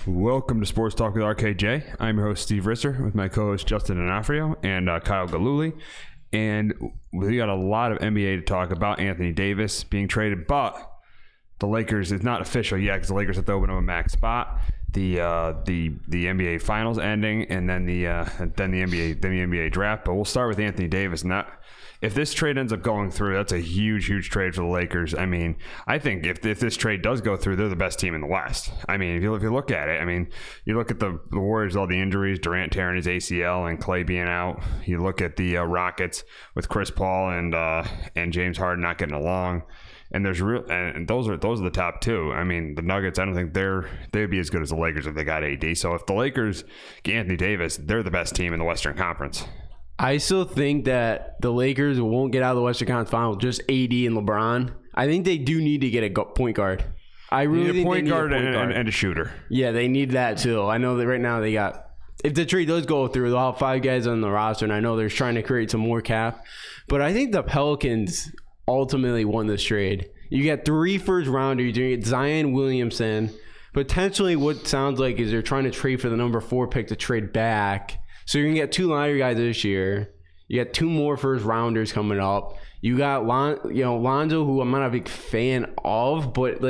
Welcome to Sports Talk with RKJ. I'm your host, Steve Risser, with my co-host Justin D'Onofrio and Kyle Galuli. And we got a lot of NBA to talk about. Anthony Davis being traded, but the Lakers, it's not official yet because the Lakers have to open up a max spot. The NBA Finals ending, and then the NBA draft. But we'll start with Anthony Davis, and that. If this trade ends up going through, that's a huge trade for the Lakers. I mean, I think if this trade does go through, they're the best team in the West. I mean, if you look at it, I mean, you look at the Warriors, all the injuries, Durant tearing his ACL and Clay being out. You look at the Rockets with Chris Paul and James Harden not getting along. And those are the top two. I mean, the Nuggets, I don't think they'd be as good as the Lakers if they got AD. So if the Lakers get Anthony Davis, they're the best team in the Western Conference. I still think that the Lakers won't get out of the Western Conference Final just AD and LeBron. I think they do need to get a point guard. I really think they need a point guard and a shooter. Yeah, they need that too. I know that right now they got. If the trade does go through, they'll have 5 guys on the roster, and I know they're trying to create some more cap. But I think the Pelicans ultimately won this trade. You got 3 first-rounders. You get Zion Williamson. Potentially what sounds like is they're trying to trade for the number 4 pick to trade back. So you're going to get 2 lottery guys this year. You got 2 more first-rounders coming up. You got Lonzo, who I'm not a big fan of, but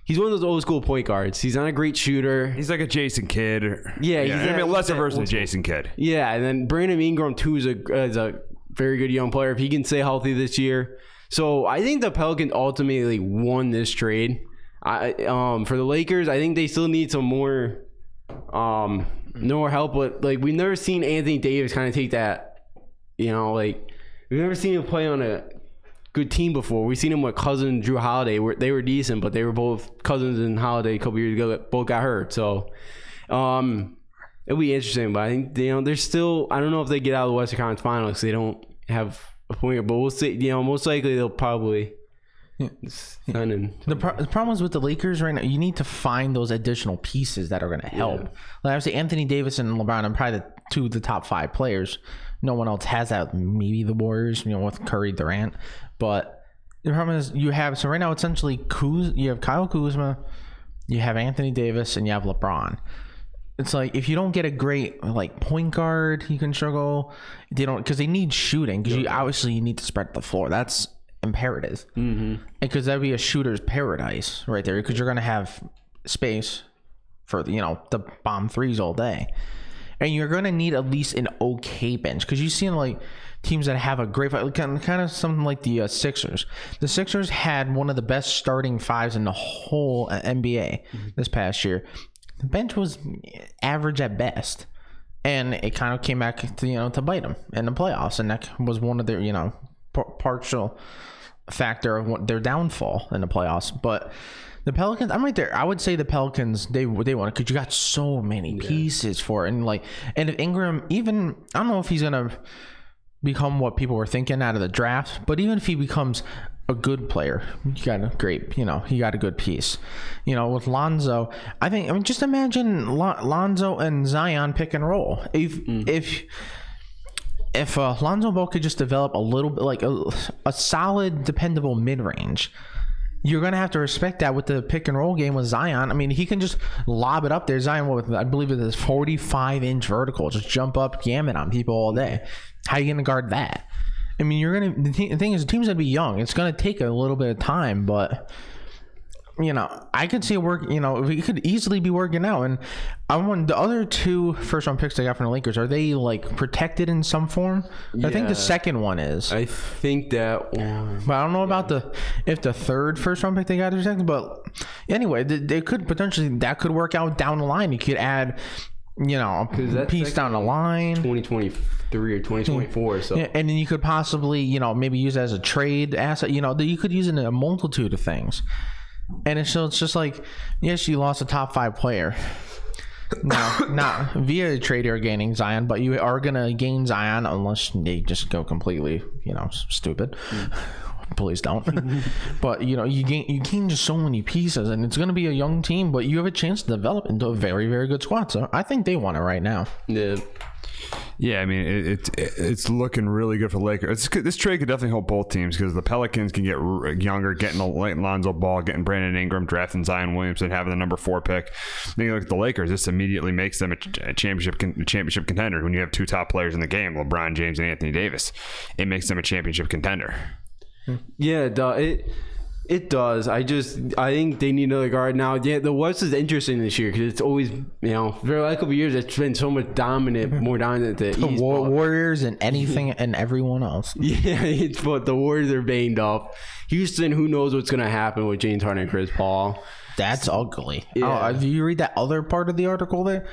he's one of those old-school point guards. He's not a great shooter. He's like a Jason Kidd. Yeah. He's less versus a Jason Kidd. Yeah, and then Brandon Ingram, too, is a very good young player if he can stay healthy this year. So I think the Pelicans ultimately won this trade. For the Lakers, I think they still need some more help. But we've never seen Anthony Davis kind of take that. We've never seen him play on a good team before. We've seen him with Cousins and Drew Holiday. They were decent, but they were both Cousins and Holiday a couple years ago that both got hurt. So it'll be interesting. But I think they're still. I don't know if they get out of the Western Conference Finals because they don't have a point, but we'll see. Most likely they'll probably. The problem is with the Lakers right now, you need to find those additional pieces that are going to help. Yeah. Like I would say, Anthony Davis and LeBron are probably the top 5 players. No one else has that. Maybe the Warriors, with Curry, Durant. But the problem is so right now essentially you have Kyle Kuzma, you have Anthony Davis, and you have LeBron. It's like if you don't get a great point guard, you can struggle. Because they need shooting. Because you need to spread the floor. That's imperative. Because that'd be a shooter's paradise right there. Because you're gonna have space for the bomb threes all day, and you're gonna need at least an okay bench. Because you've seen teams that have a great kind of something like the Sixers. The Sixers had one of the best starting 5s in the whole NBA this past year. The bench was average at best, and it kind of came back to bite them in the playoffs, and that was one of their partial factor of their downfall in the playoffs. But the Pelicans, I'm right there. I would say the Pelicans they won it because you got so many pieces for it, and if Ingram, even I don't know if he's gonna become what people were thinking out of the draft, but even if he becomes a good player, you got a great, he got a good piece. With Lonzo, just imagine Lonzo and Zion pick and roll. If Lonzo Ball could just develop a little bit a solid, dependable mid-range, you're going to have to respect that with the pick and roll game with Zion. I mean, he can just lob it up there. Zion, I believe it is 45-inch vertical, just jump up, yam it on people all day. How are you going to guard that? I mean, the thing is, the team's going to be young. It's going to take a little bit of time, but I could see it work. We could easily be working out. And I want the other 2 first-round picks they got from the Lakers. Are they protected in some form? Yeah. I think the second one is. I think that one. But I don't know about if the third first-round pick they got is protected. But anyway, they could potentially that could work out down the line. You could add. A piece down the line, 2023 or 2024. So, and then you could possibly, maybe use it as a trade asset. You could use it in a multitude of things. And it's just yes, you lost a top 5 player. Now, not via a trade you're gaining Zion, but you are gonna gain Zion unless they just go completely, stupid. Please don't. But you gain just so many pieces, and it's going to be a young team, but you have a chance to develop into a very, very good squad. So I think they want it right now. Yeah. Yeah, I mean it's looking really good for the Lakers. This trade could definitely help both teams because the Pelicans can get younger, getting Lonzo Ball, getting Brandon Ingram, drafting Zion Williamson, having the number 4 pick. Then you look at the Lakers. This immediately makes them a championship contender. When you have 2 top players in the game, LeBron James and Anthony Davis, it makes them a championship contender. Yeah, it does. I think they need another guard now. Yeah, the West is interesting this year because it's always, for a couple of years, it's been so much more dominant than the East. Warriors and anything and everyone else. Yeah, but the Warriors are banged up. Houston, who knows what's going to happen with James Harden and Chris Paul. That's ugly. Yeah. Do you read that other part of the article that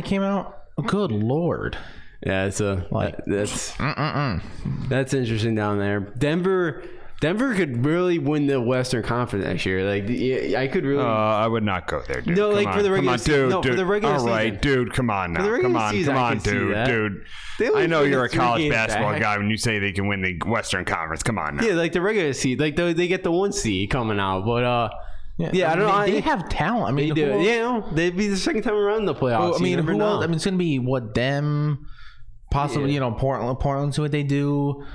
came out? Good Lord. Yeah, that's interesting down there. Denver could really win the Western Conference next year. I could really. I would not go there, dude. No, for the regular season. No, for the regular season. All right, dude. Come on now. Come on, dude. Dude, I know you're a college basketball guy when you say they can win the Western Conference. Come on now. Yeah, the regular seed. They get the 1 seed coming out, but Yeah, I don't know. They have talent. I mean, they do. They'd be the second time around in the playoffs. Well, I mean, who else? I mean, it's gonna be them, possibly. Portland's what they do.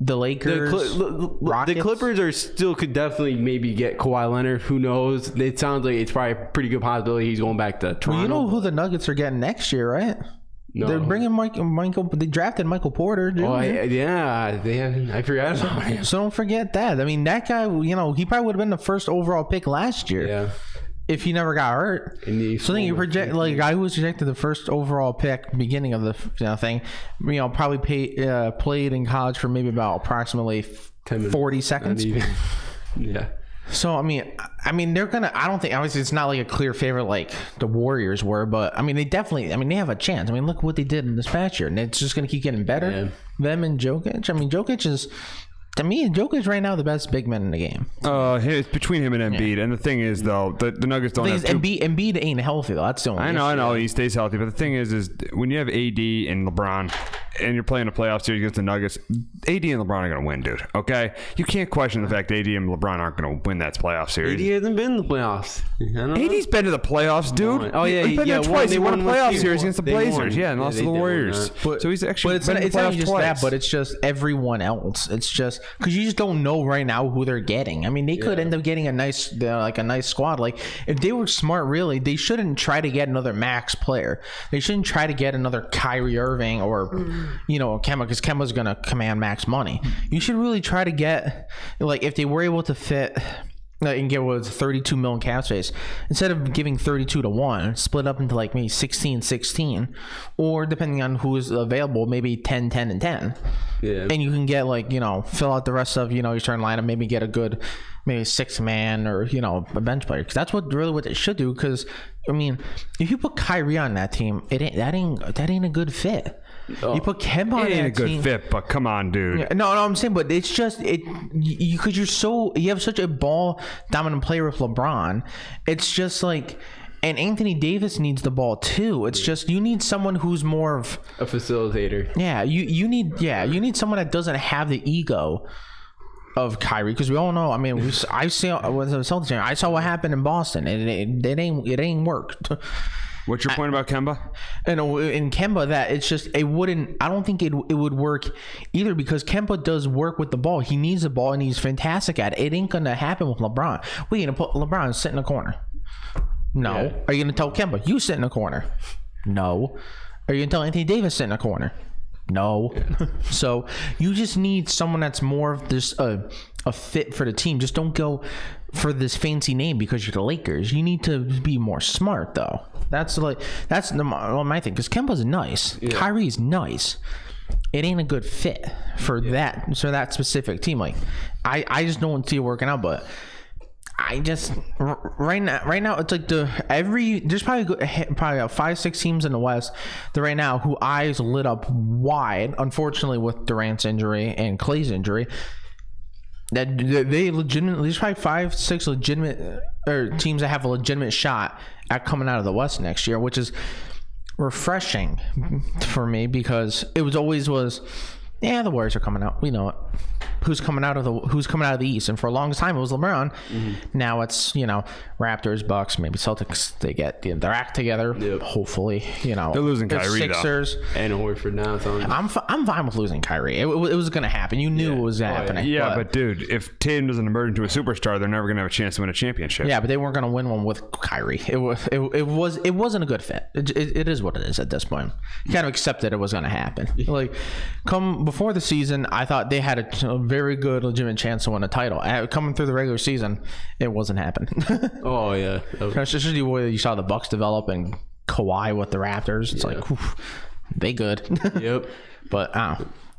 The Lakers, the Clippers could definitely maybe get Kawhi Leonard. Who knows? It sounds like it's probably a pretty good possibility he's going back to Toronto. Well, you know who the Nuggets are getting next year, right? No. They're bringing Michael. They drafted Michael Porter. They have. I forgot about him. So don't forget that. I mean, that guy. He probably would have been the first overall pick last year. Yeah. If he never got hurt. So then you project a guy who was projected the first overall pick beginning of the thing, probably played in college for maybe about approximately 40 seconds. Yeah. So I mean they're gonna. I don't think obviously it's not like a clear favorite like the Warriors were, but I mean they definitely. I mean they have a chance. I mean look what they did in this past year, and it's just gonna keep getting better. Yeah. Them and Jokic. I mean Jokic is. To me, Jokic right now the best big man in the game. It's between him and Embiid. And the thing is, though, the Nuggets don't have Embiid ain't healthy, though. That's the only I know. He stays healthy. But the thing is when you have AD and LeBron and you're playing a playoff series against the Nuggets, AD and LeBron are going to win, dude. Okay? You can't question the fact AD and LeBron aren't going to win that playoff series. AD hasn't been in the playoffs. AD's been to the playoffs, dude. Oh, yeah. He's been there twice. He won a playoff series against the Blazers. Won. Yeah, and lost to the Warriors. So he's actually been in the not playoffs just twice. that, but it's just everyone else. It's just because you just don't know right now who they're getting. I mean, they could end up getting a nice squad. Like if they were smart, really, they shouldn't try to get another max player. They shouldn't try to get another Kyrie Irving or Kemba, because Kemba's gonna command max money. You should really try to get if they were able to fit. And get what was 32 million cap space instead of giving 32-1, split up into maybe 16-16, or depending on who is available, maybe 10-10-10. Yeah. And you can get fill out the rest of your starting lineup, maybe get a good maybe 6-man or a bench player, because that's what they should do. Because I mean, if you put Kyrie on that team, that ain't a good fit. Oh, you put Kemba on that team. It ain't a good fit, but come on, dude. Yeah, no, I'm saying, but it's just because you have such a ball dominant player with LeBron. It's just and Anthony Davis needs the ball too. It's just you need someone who's more of a facilitator. Yeah, you need someone that doesn't have the ego of Kyrie, because we all know. I mean, I saw what happened in Boston, and it ain't worked. What's your point about Kemba? In Kemba, that it's just it wouldn't. I don't think it would work either, because Kemba does work with the ball. He needs the ball and he's fantastic at it. It ain't gonna happen with LeBron. We're gonna put LeBron sit in the corner. No. Yeah. Are you gonna tell Kemba you sit in the corner? No. Are you gonna tell Anthony Davis sit in the corner? No. Yeah. So you just need someone that's more of this a fit for the team. Just don't go for this fancy name because you're the Lakers. You need to be more smart, though. That's my thing. Because Kemba's nice. Yeah. Kyrie's nice. It ain't a good fit for that specific team. I just don't see it working out. But I just right now it's there's probably 5-6 teams in the West that right now who eyes lit up wide. Unfortunately, with Durant's injury and Clay's injury, that they legitimately, there's probably 5-6 legitimate teams that have a legitimate shot at coming out of the West next year, which is refreshing for me, because it was yeah, the Warriors are coming out. We know it. Who's coming out of the East? And for a long time it was LeBron. Now it's Raptors, Bucks, maybe Celtics. They get their act together. Yep. Hopefully, they're losing Kyrie Sixers though. And Horford now. I'm fine with losing Kyrie. It was going to happen. You knew it was happening. Yeah, but dude, if Tatum doesn't emerge into a superstar, they're never going to have a chance to win a championship. Yeah, but they weren't going to win one with Kyrie. It wasn't a good fit. It is what it is at this point. You kind of accepted it was going to happen. Like, come before the season, I thought they had a very good, legitimate chance to win a title. Coming through the regular season, it wasn't happening. Oh yeah, especially the way you saw the Bucks develop and Kawhi with the Raptors. It's like, oof, they good. Yep. But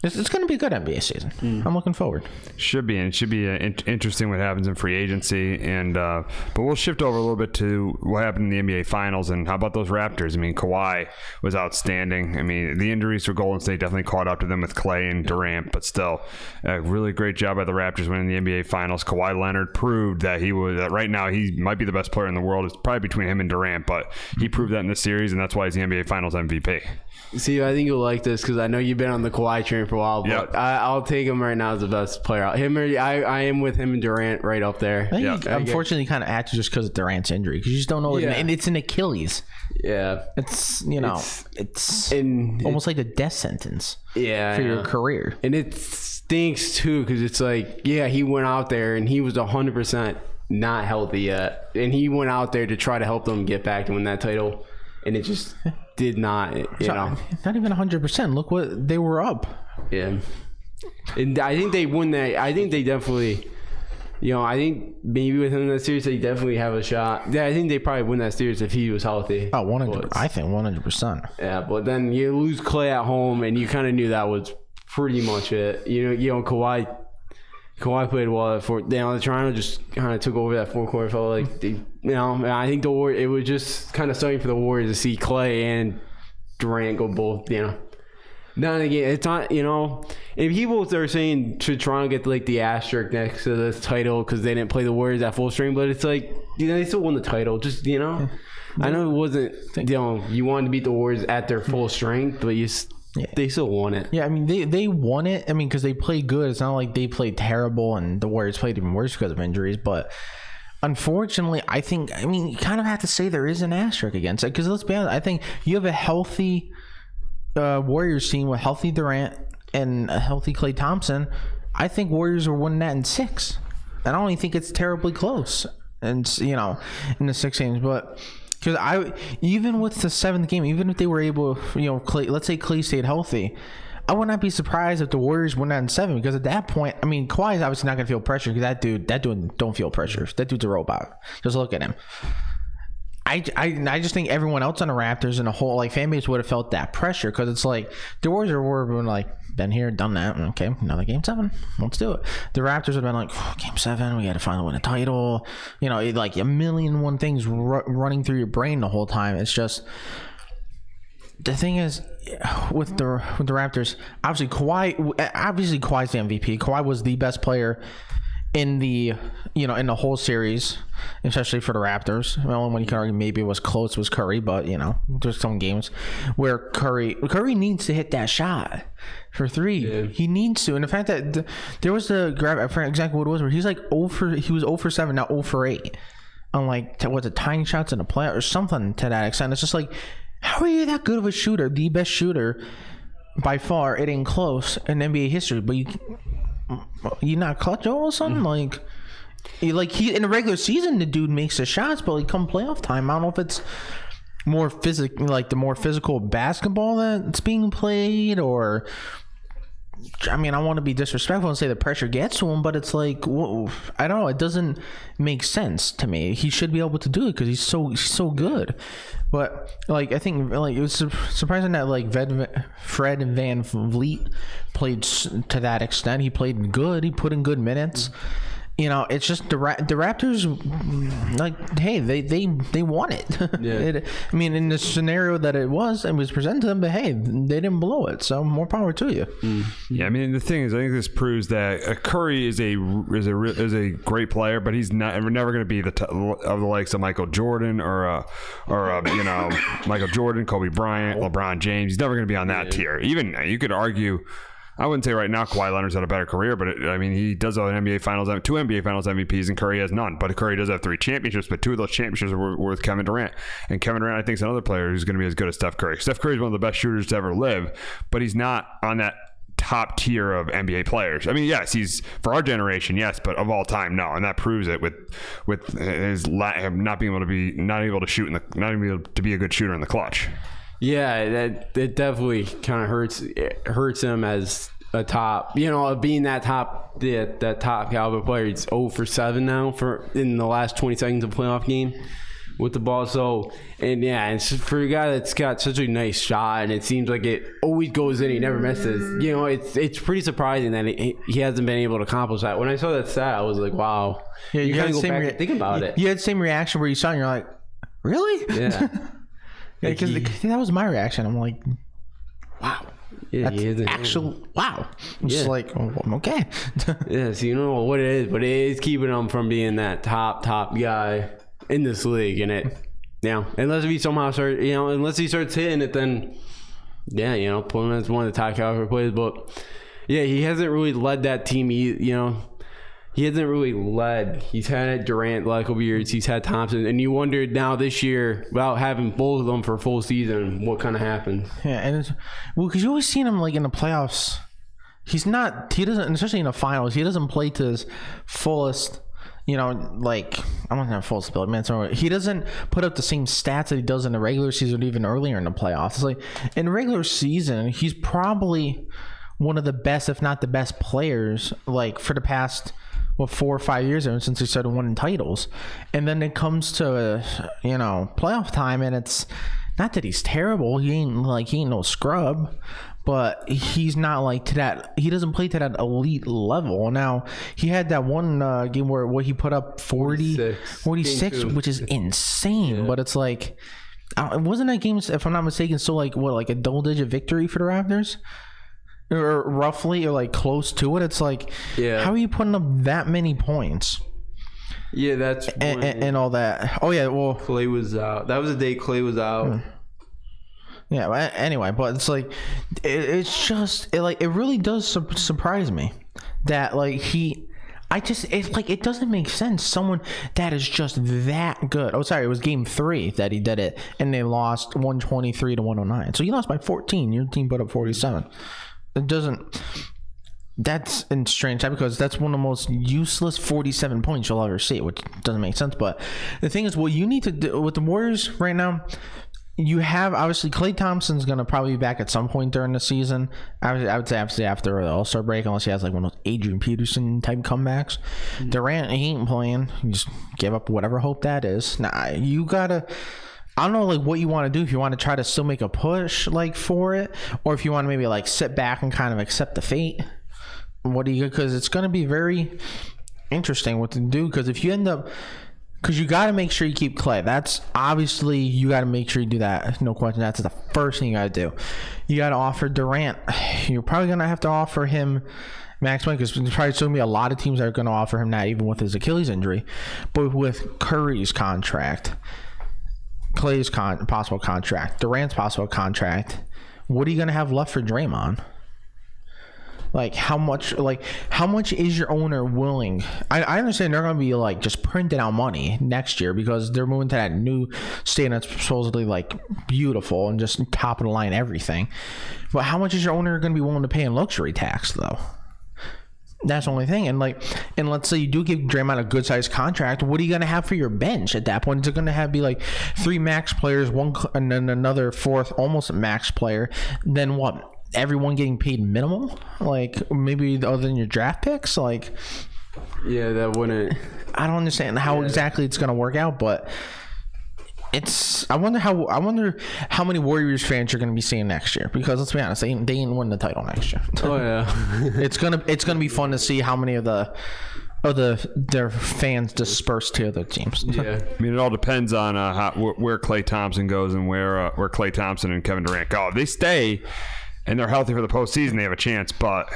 it's going to be a good NBA season. I'm looking forward. Should be, and it should be interesting what happens in free agency. And but we'll shift over a little bit to what happened in the NBA Finals. And how about those Raptors? I mean, Kawhi was outstanding. I mean, the injuries for Golden State definitely caught up to them with Clay and Durant, but still, a really great job by the Raptors winning the NBA Finals. Kawhi Leonard proved that right now he might be the best player in the world. It's probably between him and Durant, but he proved that in this series, and that's why he's the NBA Finals MVP. See, I think you'll like this because I know you've been on the Kawhi train for a while, but I'll take him right now as the best player. I am with him and Durant right up there. Unfortunately, kind of acted just because of Durant's injury because you just don't know. And it's an Achilles. Yeah, it's it's almost like a death sentence. Yeah, for your career, and it stinks too because it's like he went out there and he was 100% not healthy yet, and he went out there to try to help them get back to win that title, and it just did not. Not even 100%. Look what they were up. Yeah, and I think they won that. I think they definitely. I think maybe with him in that series, they definitely have a shot. Yeah, I think they probably win that series if he was healthy. Oh, 100%. I think 100%. Yeah, but then you lose Clay at home, and you kind of knew that was pretty much it. Kawhi played well. The Toronto just kind of took over that fourth-quarter. Felt like I think the Warriors. It was just kind of starting for the Warriors to see Clay and Durant go both. Not again. It's not. And people are saying should Toronto get like the asterisk next to this title because they didn't play the Warriors at full strength, but it's like they still won the title. Just I know it wasn't. You wanted to beat the Warriors at their full strength, but they still won it. Yeah, I mean they won it. I mean because they played good. It's not like they played terrible and the Warriors played even worse because of injuries, but. Unfortunately, you kind of have to say there is an asterisk against it because let's be honest. I think you have a healthy Warriors team with healthy Durant and a healthy Klay Thompson. I think Warriors are winning that in 6. I don't even think it's terribly close. And in the 6 games, but because even with the 7th game, even if they were able, Klay, let's say Klay stayed healthy. I would not be surprised if the Warriors went out in 7 because at that point, I mean, Kawhi is obviously not going to feel pressure because that dude don't feel pressure. That dude's a robot. Just look at him. I just think everyone else on the Raptors and the whole fan base would have felt that pressure because it's like the Warriors were like been here, done that. Okay, another game 7. Let's do it. The Raptors would have been like game 7. We got to finally win a title. Like a million and one things running through your brain the whole time. It's just. The thing is, with the Raptors, obviously Kawhi's the MVP. Kawhi was the best player in the in the whole series, especially for the Raptors. Well, when you can argue maybe it was close was Curry, but there's some games where Curry needs to hit that shot for 3. Yeah. He needs to, and the fact that there was the grab, I forget exactly what it was, where he's like he was 0 for 7, not 0 for 8 on was it tying shots in a play or something to that extent. It's just like. How are you that good of a shooter, the best shooter by far? It ain't close in NBA history, but you not clutch all of a sudden? He in the regular season, the dude makes the shots, but come playoff time, I don't know if it's more the more physical basketball that's being played, or I mean, I want to be disrespectful and say the pressure gets to him, but it's like, whoa, I don't know. It doesn't make sense to me. He should be able to do it because he's so good. But I think it was surprising that Fred Van Vliet played to that extent. He played good. He put in good minutes. It's just the Raptors, hey, they won it. Yeah. I mean, in the scenario that it was presented to them, but hey, they didn't blow it. So more power to you. Yeah, I mean, the thing is, I think this proves that Curry is a great player, but he's never going to be of the likes of Michael Jordan or Michael Jordan, Kobe Bryant, LeBron James. He's never going to be on that tier. Even you could argue. I wouldn't say right now Kawhi Leonard's had a better career, but he does have two NBA Finals MVPs, and Curry has none. But Curry does have 3 championships, but 2 of those championships were with Kevin Durant. And Kevin Durant, I think, is another player who's going to be as good as Steph Curry. Steph Curry is one of the best shooters to ever live, but he's not on that top tier of NBA players. I mean, yes, he's for our generation, yes, but of all time, no. And that proves it with his not able to be a good shooter in the clutch. Yeah, that definitely kind of hurts him as a top, being that top caliber player. He's 0 for 7 now in the last 20 seconds of a playoff game with the ball. So, and it's for a guy that's got such a nice shot, and it seems like it always goes in, he never misses. It's pretty surprising that he hasn't been able to accomplish that. When I saw that stat, I was like, wow. Yeah, you kind of go back and think about it. You had the same reaction where you saw it and you're like, really? Yeah. Yeah, because that was my reaction. I'm like, wow. Yeah, that's actual wow. I'm just like, oh, okay. Yeah, so you know what it is, but it is keeping him from being that top guy in this league. And unless he somehow unless he starts hitting it, then put him as one of the top caliber players. But yeah, he hasn't really led that team. He hasn't really led. He's had Durant the last couple years. He's had Thompson. And you wondered now this year, without having both of them for a full season, what kind of happens. Yeah, and because you always seen him like in the playoffs. He doesn't, especially in the finals, he doesn't play to his fullest, I don't want to have full ability, man. So he doesn't put up the same stats that he does in the regular season or even earlier in the playoffs. It's like in the regular season, he's probably one of the best, if not the best players, like for the past 4 or 5 years ever since he started winning titles. And then it comes to playoff time, and it's not that he's terrible. He ain't no scrub, but he's not like to that. He doesn't play to that elite level. Now he had that one game where he put up 46, which is insane. Yeah. But it's like, wasn't that game, if I'm not mistaken, still like a double-digit victory for the Raptors? Or roughly, or like close to it. It's like, how are you putting up that many points? Yeah, that's and all that. Oh yeah, well, Clay was out. That was the day Clay was out. Yeah. Anyway, but it's like, it's just it really does surprise me that it doesn't make sense. Someone that is just that good. Oh, sorry, it was game 3 that he did it, and they lost 123 to 109. So you lost by 14. Your team put up 47. It doesn't. That's in strange time because that's one of the most useless 47 points you'll ever see, which doesn't make sense. But the thing is, what you need to do with the Warriors right now, you have obviously Klay Thompson's going to probably be back at some point during the season. I would say after the All-Star break, unless he has like one of those Adrian Peterson type comebacks. Durant, he ain't playing. You just give up whatever hope that is. Now you gotta. I don't know what you want to do, if you want to try to still make a push for it, or if you want to maybe sit back and kind of accept the fate. Because it's going to be very interesting what to do, because if you end up, because you got to make sure you keep Klay. That's obviously, you got to make sure you do that. No question. That's the first thing you got to do. You got to offer Durant. You're probably going to have to offer him max money, because there's probably going to be a lot of teams that are going to offer him that, even with his Achilles injury. But with Curry's contract, Klay's possible contract, Durant's possible contract, what are you going to have left for Draymond? How much is your owner willing? I understand they're going to be just printing out money next year because they're moving to that new stadium that's supposedly beautiful and just top of the line everything. But how much is your owner going to be willing to pay in luxury tax though? That's the only thing. And let's say you do give Draymond a good sized contract, what are you going to have for your bench at that point? Is it going to be 3 max players, one and then another 4th almost max player? Then what? Everyone getting paid minimal? Maybe other than your draft picks? Yeah, that wouldn't. I don't understand how exactly it's going to work out, but I wonder how many Warriors fans you're going to be seeing next year, because let's be honest, they ain't win the title next year. Oh yeah. it's gonna be fun to see how many of their fans disperse to other teams. Yeah. I mean, it all depends on where Klay Thompson goes and where Klay Thompson and Kevin Durant go. If they stay and they're healthy for the postseason, they have a chance, but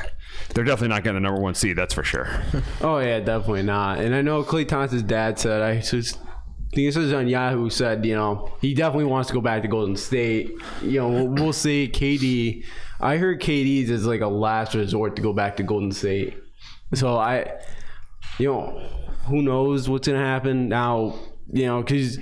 they're definitely not getting the number 1 seed, that's for sure. Oh yeah, definitely not. And I know Klay Thompson's dad said, think this is on Yahoo said, he definitely wants to go back to Golden State. We'll see. KD, I heard KD's is like a last resort to go back to Golden State. So who knows what's gonna happen now? Because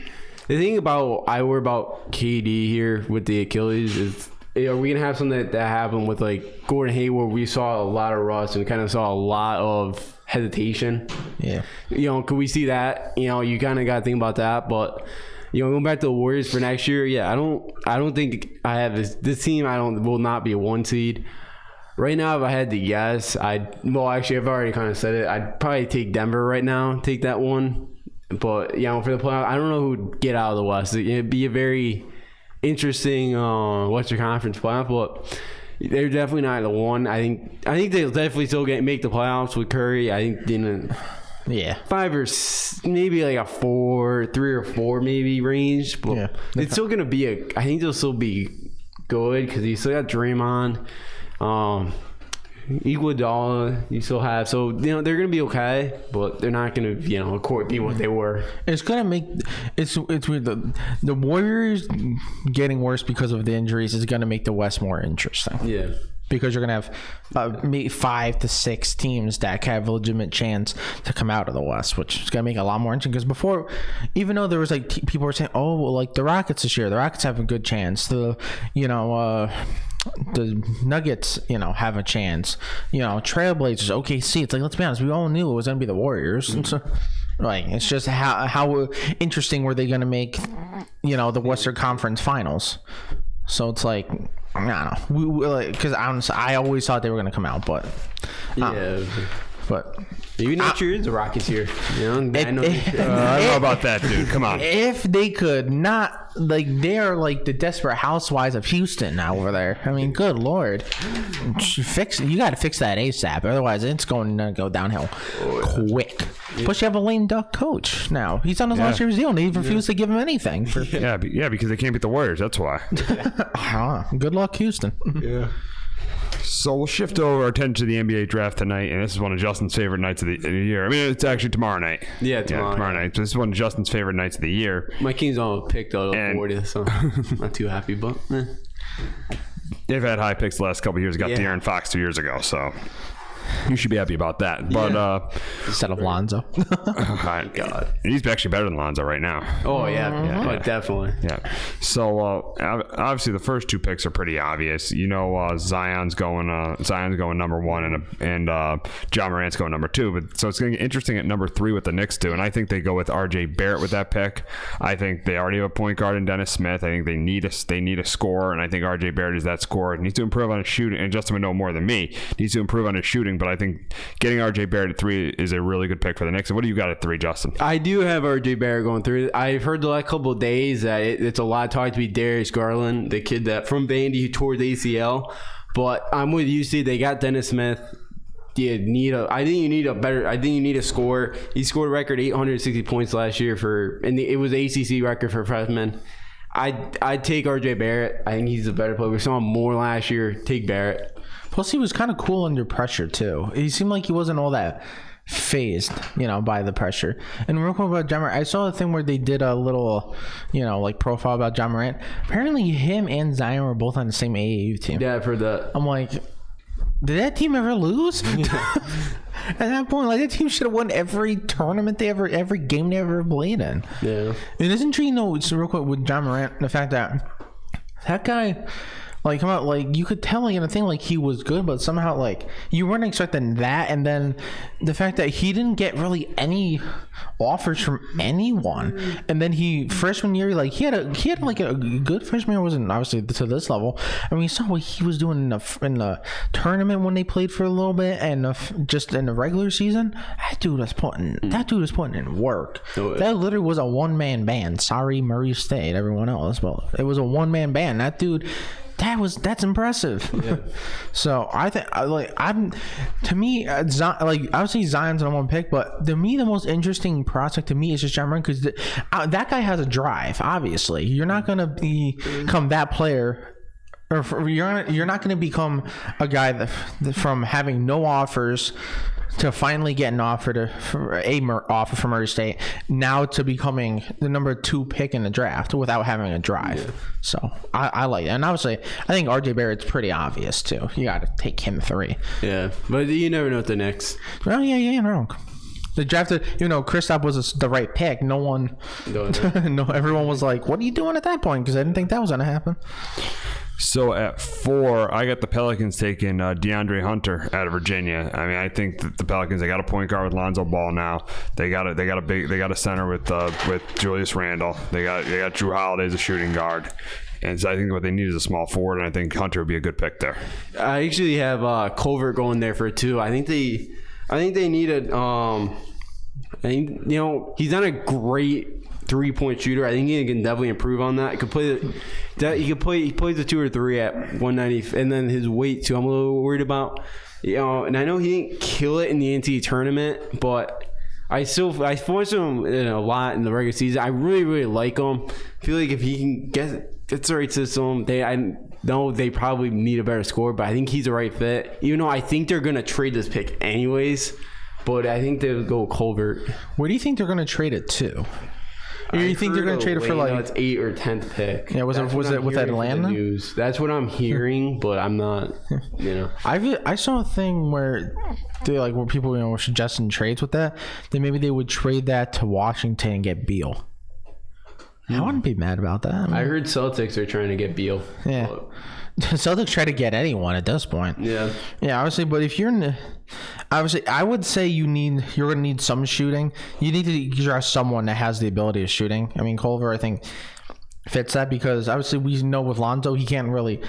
the thing about I worry about KD here with the Achilles is, are we gonna have something that happened with like Gordon Hayward? We saw a lot of rust and kind of saw a lot of hesitation. Yeah. Could we see that? You kind of got to think about that. But going back to the Warriors for next year, I don't think I have this team. Will not be a 1 seed. Right now, if I had to guess, I've already kind of said it. I'd probably take Denver right now, take that one. But, for the playoff, I don't know who would get out of the West. It'd be a very interesting Western Conference playoff, but they're definitely not the 1. I think they'll definitely still make the playoffs with Curry. I think 5 or maybe like a 3 or 4 maybe range, but it's still gonna be I think they'll still be good because you still got Draymond. Iguodala you still have, so they're gonna be okay, but they're not gonna be what they were. It's gonna make it's weird. The Warriors getting worse because of the injuries is gonna make the West more interesting. Yeah, because you're gonna have maybe 5 to 6 teams that have a legitimate chance to come out of the West, which is gonna make it a lot more interesting. Because before, even though there was like people were saying, oh, well, like the Rockets this year, the Rockets have a good chance. The Nuggets, have a chance. Trailblazers, OKC. It's like, let's be honest, we all knew it was gonna be the Warriors. And so, like, it's just how interesting were they gonna make, the Western Conference Finals. So it's like, I don't know, because I always thought they were gonna come out, but but maybe next year is the Rockets here. I don't know about that, dude. Come on. If they could not, they're like the Desperate Housewives of Houston now over there. I mean, good Lord. You got to fix that ASAP. Otherwise, it's going to go downhill quick. Yeah. Plus, you have a lame duck coach now. He's on his last year's deal, and they refuse to give him anything. Because they can't beat the Warriors. That's why. Good luck, Houston. Yeah. So we'll shift over our attention to the NBA draft tonight, and this is one of Justin's favorite nights of the year. I mean, it's actually tomorrow night. Yeah, tomorrow night. So this is one of Justin's favorite nights of the year. My Kings don't pick though, 40th, so not too happy, but they've had high picks the last couple of years. Got De'Aaron Fox 2 years ago, so you should be happy about that. But instead of Lonzo, God, he's actually better than Lonzo right now. Oh yeah, definitely. Yeah. So obviously the first 2 picks are pretty obvious. Zion's going number 1, and John Morant's going number 2. But so it's going to get interesting at number 3 with the Knicks do, and I think they go with RJ Barrett with that pick. I think they already have a point guard in Dennis Smith. I think they need a scorer, and I think RJ Barrett is that scorer. He needs to improve on his shooting, and Justin would know more than me. He needs to improve on his shooting. But I think getting RJ Barrett at 3 is a really good pick for the Knicks. And what do you got at 3, Justin? I do have RJ Barrett going through. I've heard the last couple of days that it's a lot of talk to be Darius Garland, the kid that from Vandy who tore the ACL. But I'm with you, Steve. They got Dennis Smith. I think you need a scorer. He scored a record 860 points last year it was the ACC record for freshmen. I'd take RJ Barrett. I think he's a better player. We saw him more last year. Take Barrett. Plus, he was kind of cool under pressure, too. He seemed like he wasn't all that phased, by the pressure. And real quick about John Morant, I saw a thing where they did a little, profile about John Morant. Apparently, him and Zion were both on the same AAU team. Yeah, I've heard that. I'm like, did that team ever lose? At that point, that team should have won every tournament every game they ever played in. Yeah. And it's intriguing, real quick with John Morant, the fact that guy... come out, you could tell in a thing he was good, but somehow you weren't expecting that, and then the fact that he didn't get really any offers from anyone, and then freshman year he had a good freshman year. Wasn't obviously to this level. I mean, you saw what he was doing in the tournament when they played for a little bit, and just in the regular season. That dude was putting in work. That literally was a one-man band. Sorry, Murray State, everyone else, but it was a one-man band. That dude. That's impressive. Yeah. So I think I would say Zion's the number 1 pick, but to me the most interesting prospect to me is just John Morant, because that guy has a drive. Obviously, you're not gonna become that player, or you're not gonna become a guy that from having no offers to finally get an offer offer from Murray State, now to becoming the number 2 pick in the draft without having a drive. Yeah. So I like it. And obviously, I think RJ Barrett's pretty obvious too. You got to take him 3. Yeah, but you never know what the next. Well, yeah, you're wrong. The drafted, Kristaps was the right pick. No one, no, everyone was like, "What are you doing at that point?" Because I didn't think that was going to happen. So at 4, I got the Pelicans taking DeAndre Hunter out of Virginia. I mean, I think that the Pelicans, they got a point guard with Lonzo Ball now. They got a center with Julius Randle. They got Drew Holiday as a shooting guard. And so I think what they need is a small forward, and I think Hunter would be a good pick there. I actually have Culver going there for 2. I think they needed. He's not a great 3-point shooter. I think he can definitely improve on that. He plays a 2 or 3 at 190, and then his weight too. I'm a little worried about. And I know he didn't kill it in the NCAA tournament, but I watched him a lot in the regular season. I really, really like him. I feel like if he can get the right system, I know they probably need a better score, but I think he's the right fit. Even though I think they're gonna trade this pick anyways, but I think they'll go Colbert. Where do you think they're gonna trade it to? You think they're going to trade it for like it's 8th or 10th pick? Yeah, was it with Atlanta? News. That's what I'm hearing, but I'm not. I saw a thing where where people were suggesting trades with that. Then maybe they would trade that to Washington and get Beal. I wouldn't be mad about that. I heard Celtics are trying to get Beal. Yeah. Celtics try to get anyone at this point. Yeah, obviously. But if you're obviously, I would say you're going to need some shooting. You need to draft someone that has the ability of shooting. I mean, Culver, I think, fits that because obviously we know with Lonzo he can't really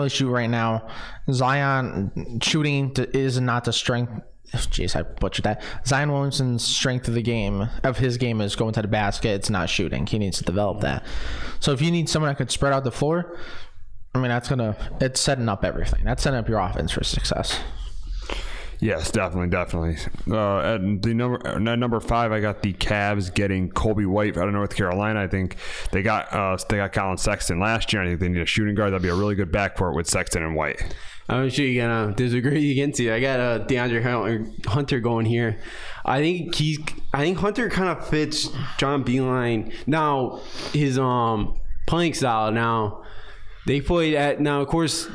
shoot right now. Zion shooting is not the strength. Jeez, I butchered that. Zion Williamson's strength of his game is going to the basket. It's not shooting. He needs to develop that. So if you need someone that could spread out the floor, I mean, it's setting up everything. That's setting up your offense for success. Yes, definitely. At number 5, I got the Cavs getting Kobe White out of North Carolina. I think they got Colin Sexton last year. I think they need a shooting guard. That'd be a really good backcourt with Sexton and White. I'm sure you're gonna disagree against you. I got DeAndre Hunter going here. I think Hunter kind of fits John Beilein. Now his playing style now. They played of course,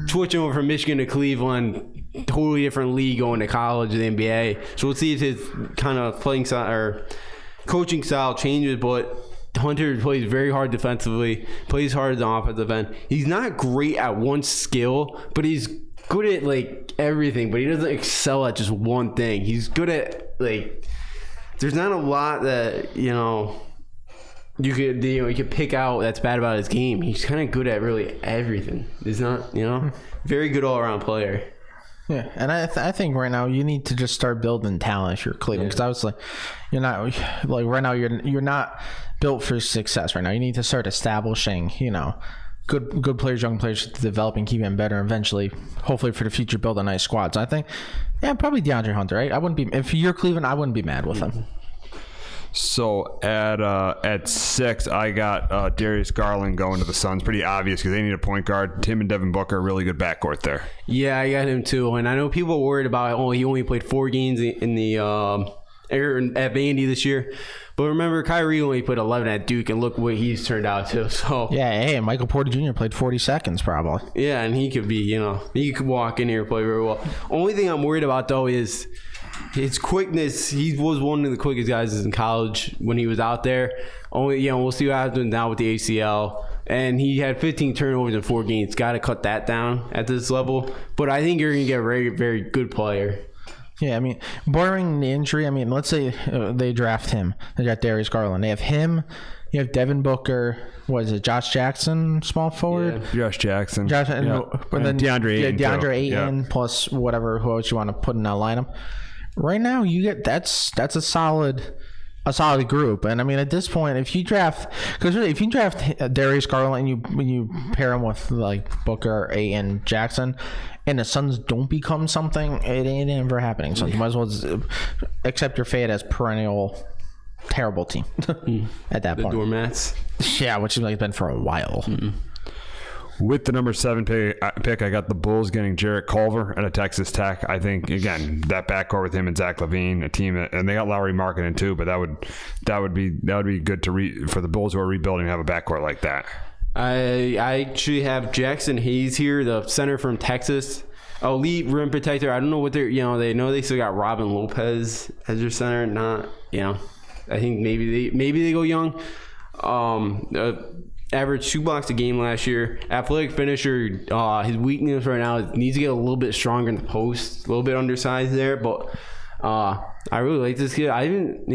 switching over from Michigan to Cleveland, totally different league going to college and the NBA. So we'll see if his kind of playing style or coaching style changes. But Hunter plays very hard defensively, plays hard as an offensive end. He's not great at one skill, but he's good at like everything. But he doesn't excel at just one thing. He's good at there's not a lot that you could pick out that's bad about his game. He's kind of good at really everything. He's not, very good all-around player. Yeah, and I think right now you need to just start building talent if you're Cleveland, because obviously you're not right now you're not built for success right now. You need to start establishing good players, young players, developing, keep them better, eventually, hopefully for the future, build a nice squad. So I think, probably DeAndre Hunter. Right? If you're Cleveland, I wouldn't be mad with him. So at 6, I got Darius Garland going to the Suns. Pretty obvious because they need a point guard. Tim and Devin Booker, a really good backcourt there. Yeah, I got him too. And I know people are worried about he only played 4 games in the at Vandy this year. But remember, Kyrie only put 11 at Duke, and look what he's turned out to. So Michael Porter Jr. played 40 seconds probably. Yeah, and he could be, he could walk in here and play very well. Only thing I'm worried about though is his quickness. He was one of the quickest guys in college when he was out there. We'll see what happens now with the ACL. And he had 15 turnovers in 4 games. Got to cut that down at this level. But I think you're going to get a very, very good player. Yeah, I mean, barring the injury, let's say they draft him. They got Darius Garland. They have him. You have Devin Booker. What is it? Josh Jackson, small forward? Yeah. Josh Jackson. And then DeAndre Ayton. DeAndre Ayton plus who else you want to put in that lineup. Right now, you get that's a solid group. And at this point, if you draft Darius Garland and you pair him with Booker, Ayton, Jackson, and the Suns don't become something, it ain't ever happening. So you might as well accept your fate as perennial terrible team at that point. The doormats. Yeah, which has been for a while. Mm-hmm. With the number 7 pick, I got the Bulls getting Jarrett Culver out of Texas Tech. I think, again, that backcourt with him and Zach LaVine, a team, and they got Lowry Markkanen too, but that would be good for the Bulls who are rebuilding to have a backcourt like that. I actually have Jackson Hayes here, the center from Texas. Elite rim protector. I don't know what they know they still got Robin Lopez as their center. Not, I think maybe they go young. Averaged 2 blocks a game last year. Athletic finisher. His weakness right now is needs to get a little bit stronger in the post. A little bit undersized there, but I really like this kid. I didn't,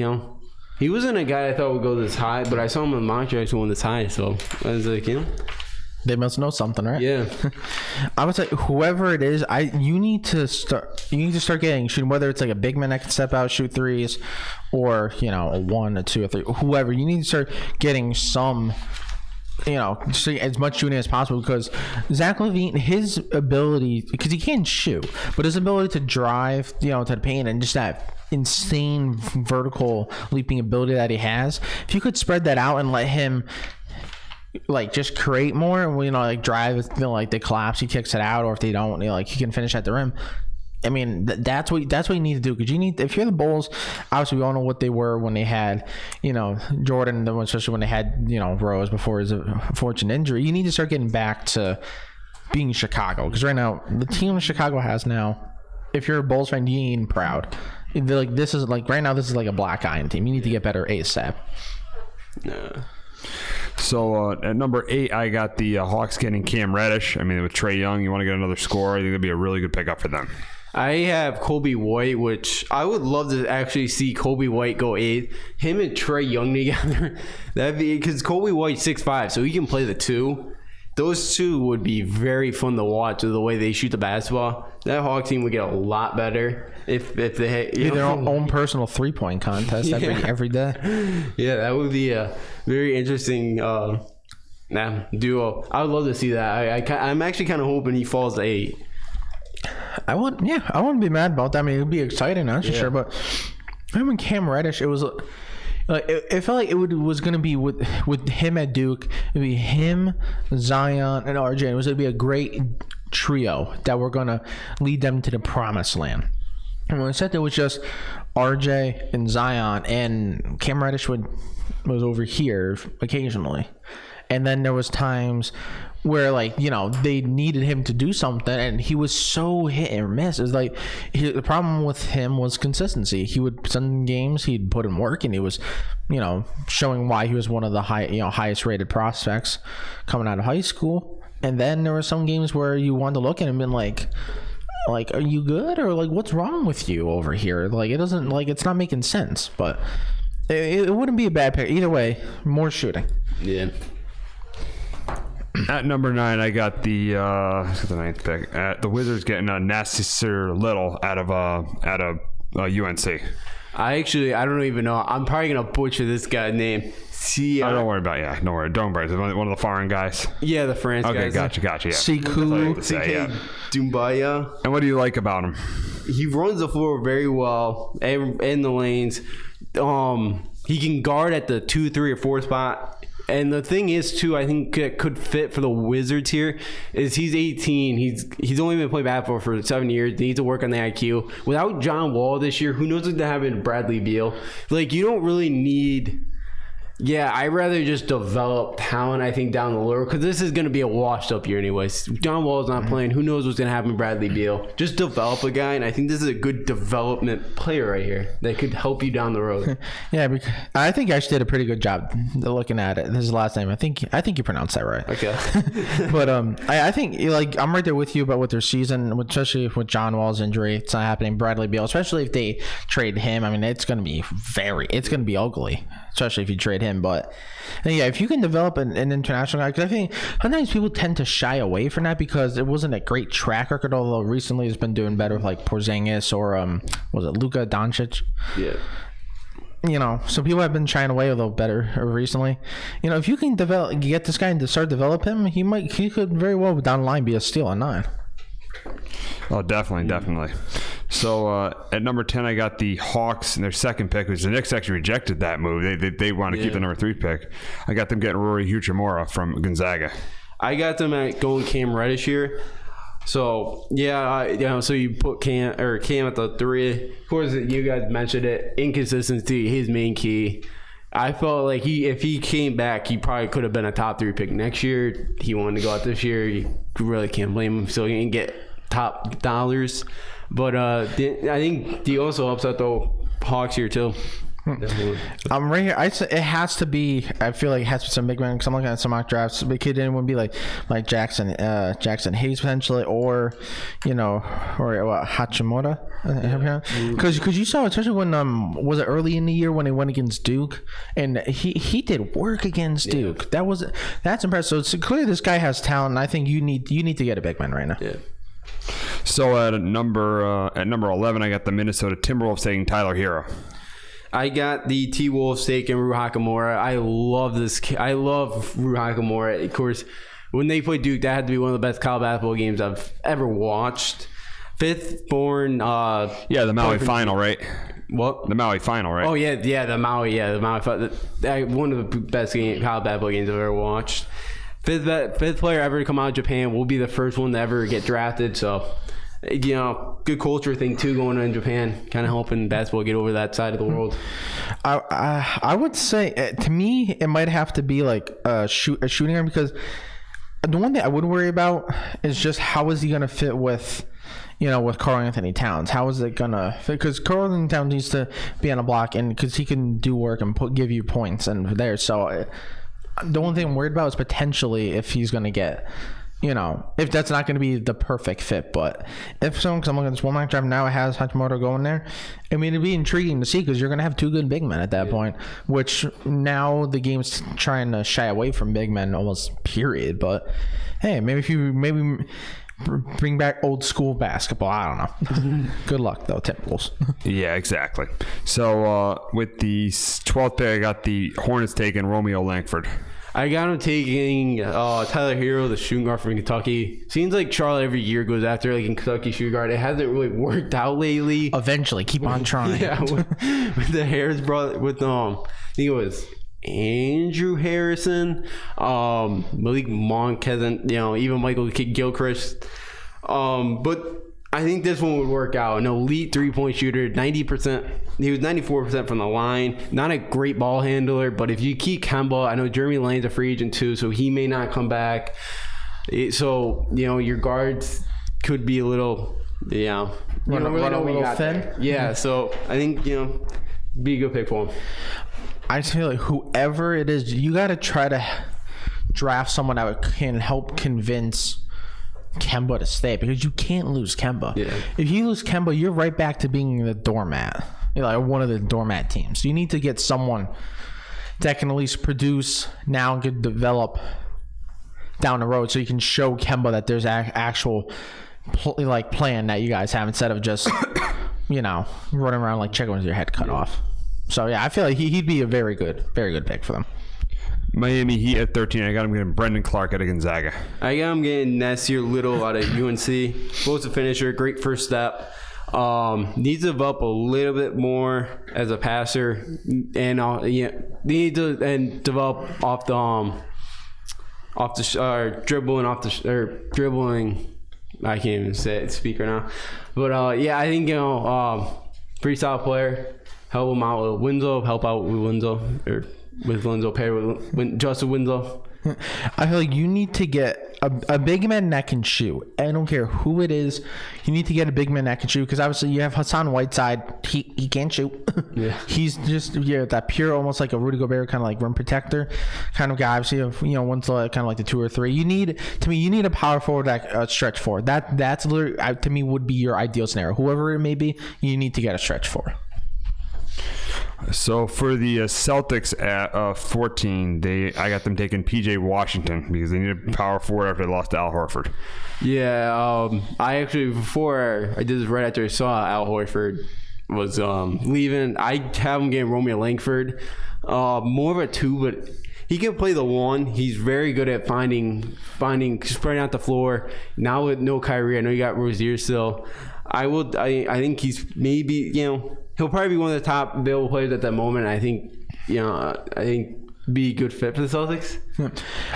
he wasn't a guy I thought would go this high, but I saw him in mock drafts going this high, so I was like, they must know something, right? Yeah. I would say whoever it is, you need to start getting shooting, whether it's like a big man that can step out, shoot threes, or a 1, a 2, a 3, whoever. You need to start getting some, just as much shooting as possible, because Zach LaVine, his ability, because he can shoot, but his ability to drive, to the paint and just that insane vertical leaping ability that he has, if you could spread that out and let him just create more, and drive, they collapse, he kicks it out, or if they don't, he can finish at the rim. I mean, that's what you need to do, because if you're the Bulls, obviously we all know what they were when they had Jordan, especially when they had Rose before his unfortunate injury. You need to start getting back to being Chicago, because right now the team Chicago has now, if you're a Bulls fan, you ain't proud. This is right now, this is like a black iron team. You need to get better ASAP. Yeah. So at number 8, I got the Hawks getting Cam Reddish. I mean, with Trae Young, you want to get another scorer. I think it'd be a really good pickup for them. I have Kobe White, which I would love to actually see Kobe White go 8. Him and Trae Young together. That'd be, because Kobe White's 6'5", so he can play the 2. Those two would be very fun to watch with the way they shoot the basketball. That Hawks team would get a lot better if they had their own personal 3-point contest every day. Yeah, that would be a very interesting duo. I would love to see that. I'm actually kind of hoping he falls to 8. I wouldn't be mad about that. I mean, it would be exciting, that's for sure. But him and Cam Reddish, it was it felt like it was going to be with him at Duke. It'd be him, Zion, and RJ. It was going to be a great trio that were going to lead them to the promised land. And when I said there was just RJ and Zion, and Cam Reddish was over here occasionally, and then there was times where they needed him to do something, and he was so hit or miss. It was the problem with him was consistency. He would, some games he'd put in work, and he was showing why he was one of the highest rated prospects coming out of high school. And then there were some games where you wanted to look at him and like, are you good, or what's wrong with you over here? It doesn't, it's not making sense. But it wouldn't be a bad pick either way. More shooting. Yeah. At number 9, I got the 9th pick. The Wizards getting Nasir Little out of UNC. I don't even know. I'm probably gonna butcher this guy's name. Don't worry about it. Don't worry. It's one of the foreign guys. Yeah, the France guys. Okay, gotcha. Yeah. Sekou Doumbouya. And what do you like about him? He runs the floor very well in the lanes. He can guard at the 2, 3, or 4 spot. And the thing is, too, I think it could fit for the Wizards here, is he's 18. He's only been playing basketball for 7 years. He needs to work on the IQ. Without John Wall this year, who knows what to happen to Bradley Beal? You don't really need... Yeah, I'd rather just develop talent, I think, down the road, because this is going to be a washed-up year anyways. John Wall's not playing. Who knows what's going to happen to Bradley Beal? Just develop a guy, and I think this is a good development player right here that could help you down the road. Yeah, I think Ash did a pretty good job looking at it. His last name, I think you pronounced that right. Okay. But I think, I'm right there with you about with their season, especially with John Wall's injury. It's not happening. Bradley Beal, especially if they trade him, I mean, it's going to be ugly, especially if you trade him. But if you can develop an international guy, because I think sometimes people tend to shy away from that because it wasn't a great track record, although recently it's been doing better with Porzingis or was it Luka Doncic? Yeah. So people have been shying away a little better recently. If you can get this guy to start develop him, he could very well down the line be a steal on 9. Oh, definitely. So at number 10, I got the Hawks and their second pick, which the Knicks actually rejected that move. They want to keep the number 3 pick. I got them getting Rory Hachimura from Gonzaga. I got them at going Cam Reddish here. So yeah, so you put Cam at the 3. Of course, you guys mentioned it. Inconsistency, his main key. I felt like if he came back, he probably could have been a top 3 pick next year. He wanted to go out this year. You really can't blame him. So he didn't get top dollars. But I think he also upset the Hawks here too. I'm right here. It has to be. I feel like it has to be some big man because I'm looking at some mock drafts. But could anyone be like Jackson Hayes potentially, or Hachimura? Because you saw, especially when was it early in the year when he went against Duke, and he did work against Duke. That's impressive. So clearly this guy has talent. And I think you need to get a big man right now. Yeah. So at number 11, I got the Minnesota Timberwolves taking Tyler Hero. I got the T-Wolves taking Rui Hachimura. I love this. I love Rui Hachimura. Of course, when they played Duke, that had to be one of the best college basketball games I've ever watched. Fifth born. The Maui final, right? What? The Maui final, right? Oh yeah, the Maui. One of the best college basketball games I've ever watched. Fifth player ever to come out of Japan, will be the first one to ever get drafted. So, good culture thing too, going on in Japan, kind of helping basketball get over that side of the world. I would say, to me, it might have to be like a shooting guard, because the one thing I would worry about is just how is he going to fit with Karl Anthony Towns. How is it going to fit? Because Karl Anthony Towns needs to be on a block, and because he can do work and give you points and there. So the only thing I'm worried about is potentially if he's going to get, if that's not going to be the perfect fit. But if so, because I'm looking at this one mock draft now, it has Hachimura going there. I mean, it'd be intriguing to see, because you're going to have 2 good big men at that point, which now the game's trying to shy away from big men almost, period. But hey, maybe bring back old school basketball. I don't know. Good luck though, Timberwolves. Yeah, exactly. So with the 12th pick, I got the Hornets taking Romeo Langford. I got him taking Tyler Hero, the shooting guard from Kentucky. Seems like Charlotte every year goes after like in Kentucky shooting guard. It hasn't really worked out lately. Eventually, keep on trying. Yeah, with the Harris brother, with I think it was Andrew Harrison, Malik Monk hasn't, even Michael Gilchrist. But I think this one would work out. An elite 3-point shooter, 90%. He was 94% from the line. Not a great ball handler, but if you keep Kemba, I know Jeremy Lane's a free agent too, so he may not come back. So, your guards could be a little, run a little thin. Yeah, so I think, be a good pick for him. I just feel like whoever it is, you got to try to draft someone that can help convince Kemba to stay, because you can't lose Kemba. Yeah. If you lose Kemba, you're right back to being the doormat. Like one of the doormat teams. You need to get someone that can at least produce now and could develop down the road, so you can show Kemba that there's actual plan that you guys have, instead of just running around like chicken with your head cut off. So yeah, I feel like he'd be a very good pick for them. Miami Heat at 13. I got him getting Brendan Clark out of Gonzaga. I got him getting Nasir Little out of UNC. Both a finisher, great first step. Needs to develop a little bit more as a passer, and need to develop off the dribbling. I can't even say it, speak right now. But I think pretty solid player. Help him out with Winslow. Help out with Winslow, or with Winslow paired with Justin Winslow. I feel like you need to get a big man that can shoot. I don't care who it is. You need to get a big man that can shoot, because obviously you have Hassan Whiteside. He can't shoot. Yeah. He's just that pure, almost like a Rudy Gobert kind of like rim protector kind of guy. Obviously, Winslow kind of like the 2 or 3. You need a power forward that stretch forward. That's literally, to me, would be your ideal scenario. Whoever it may be, you need to get a stretch forward. So for the Celtics at 14, I got them taking PJ Washington, because they needed power forward after they lost to Al Horford. Yeah, I actually, before I did this, right after I saw Al Horford was leaving, I have him getting Romeo Langford. More of a 2, but he can play the 1. He's very good at finding, spreading out the floor. Now with no Kyrie, I know you got Rozier still. I think he's maybe, he'll probably be one of the top available players at that moment. I think be a good fit for the Celtics?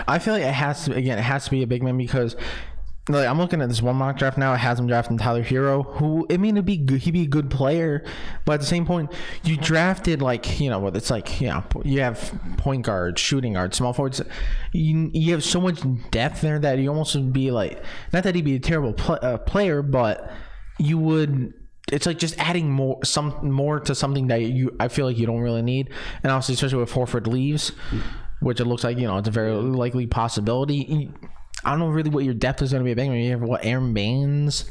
I feel like it has to be a big man because like I'm looking at this one mock draft now. It has him drafting Tyler Hero, who he'd be a good player, but at the same point, you drafted it's like you have point guard, shooting guard, small forwards. You have so much depth there that you almost would be like, not that he'd be a terrible player, but you would. It's like just adding more to something that I feel like you don't really need, and obviously especially with Horford leaves, which it looks like it's a very likely possibility. I don't know really what your depth is going to be. You have Aaron Baines,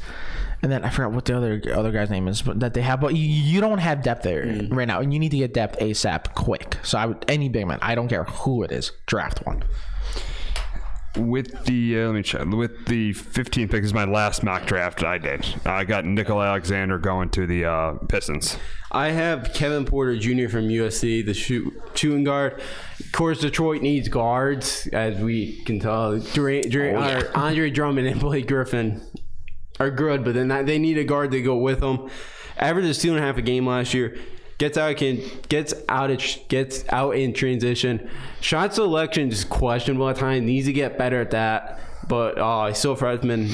and then I forgot what the other guy's name is, but that they have. But you don't have depth there right now, and you need to get depth ASAP, quick. So any big man, I don't care who it is, draft one. With the let me check. With the 15th pick, this is my last mock draft I did. I got Nickel Alexander going to the Pistons. I have Kevin Porter Jr. from USC, the shooting guard. Of course, Detroit needs guards, as we can tell. Andre Drummond and Blake Griffin are good, but then they need a guard to go with them. Averaged 2.5 a game last year. Gets out in transition. Shot selection is questionable at times. Needs to get better at that. But he's still a freshman.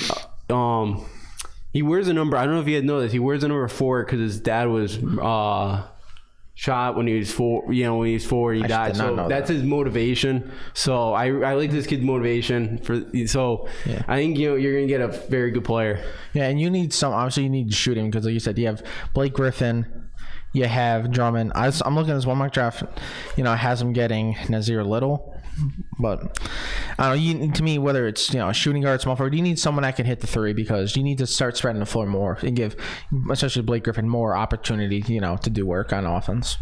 He wears a number. I don't know if you had noticed. He wears a number 4 because his dad was shot when he was 4. When he was 4, he died. So that's his motivation. So I like this kid's motivation I think you're gonna get a very good player. Yeah, and you need obviously you need shooting because like you said, you have Blake Griffin. You have Drummond. I'm looking at this one mock draft. It has him getting Nazir Little. But I don't know. To me, whether it's shooting guard, small forward, you need someone that can hit the 3 because you need to start spreading the floor more and give, especially Blake Griffin, more opportunity, to do work on offense.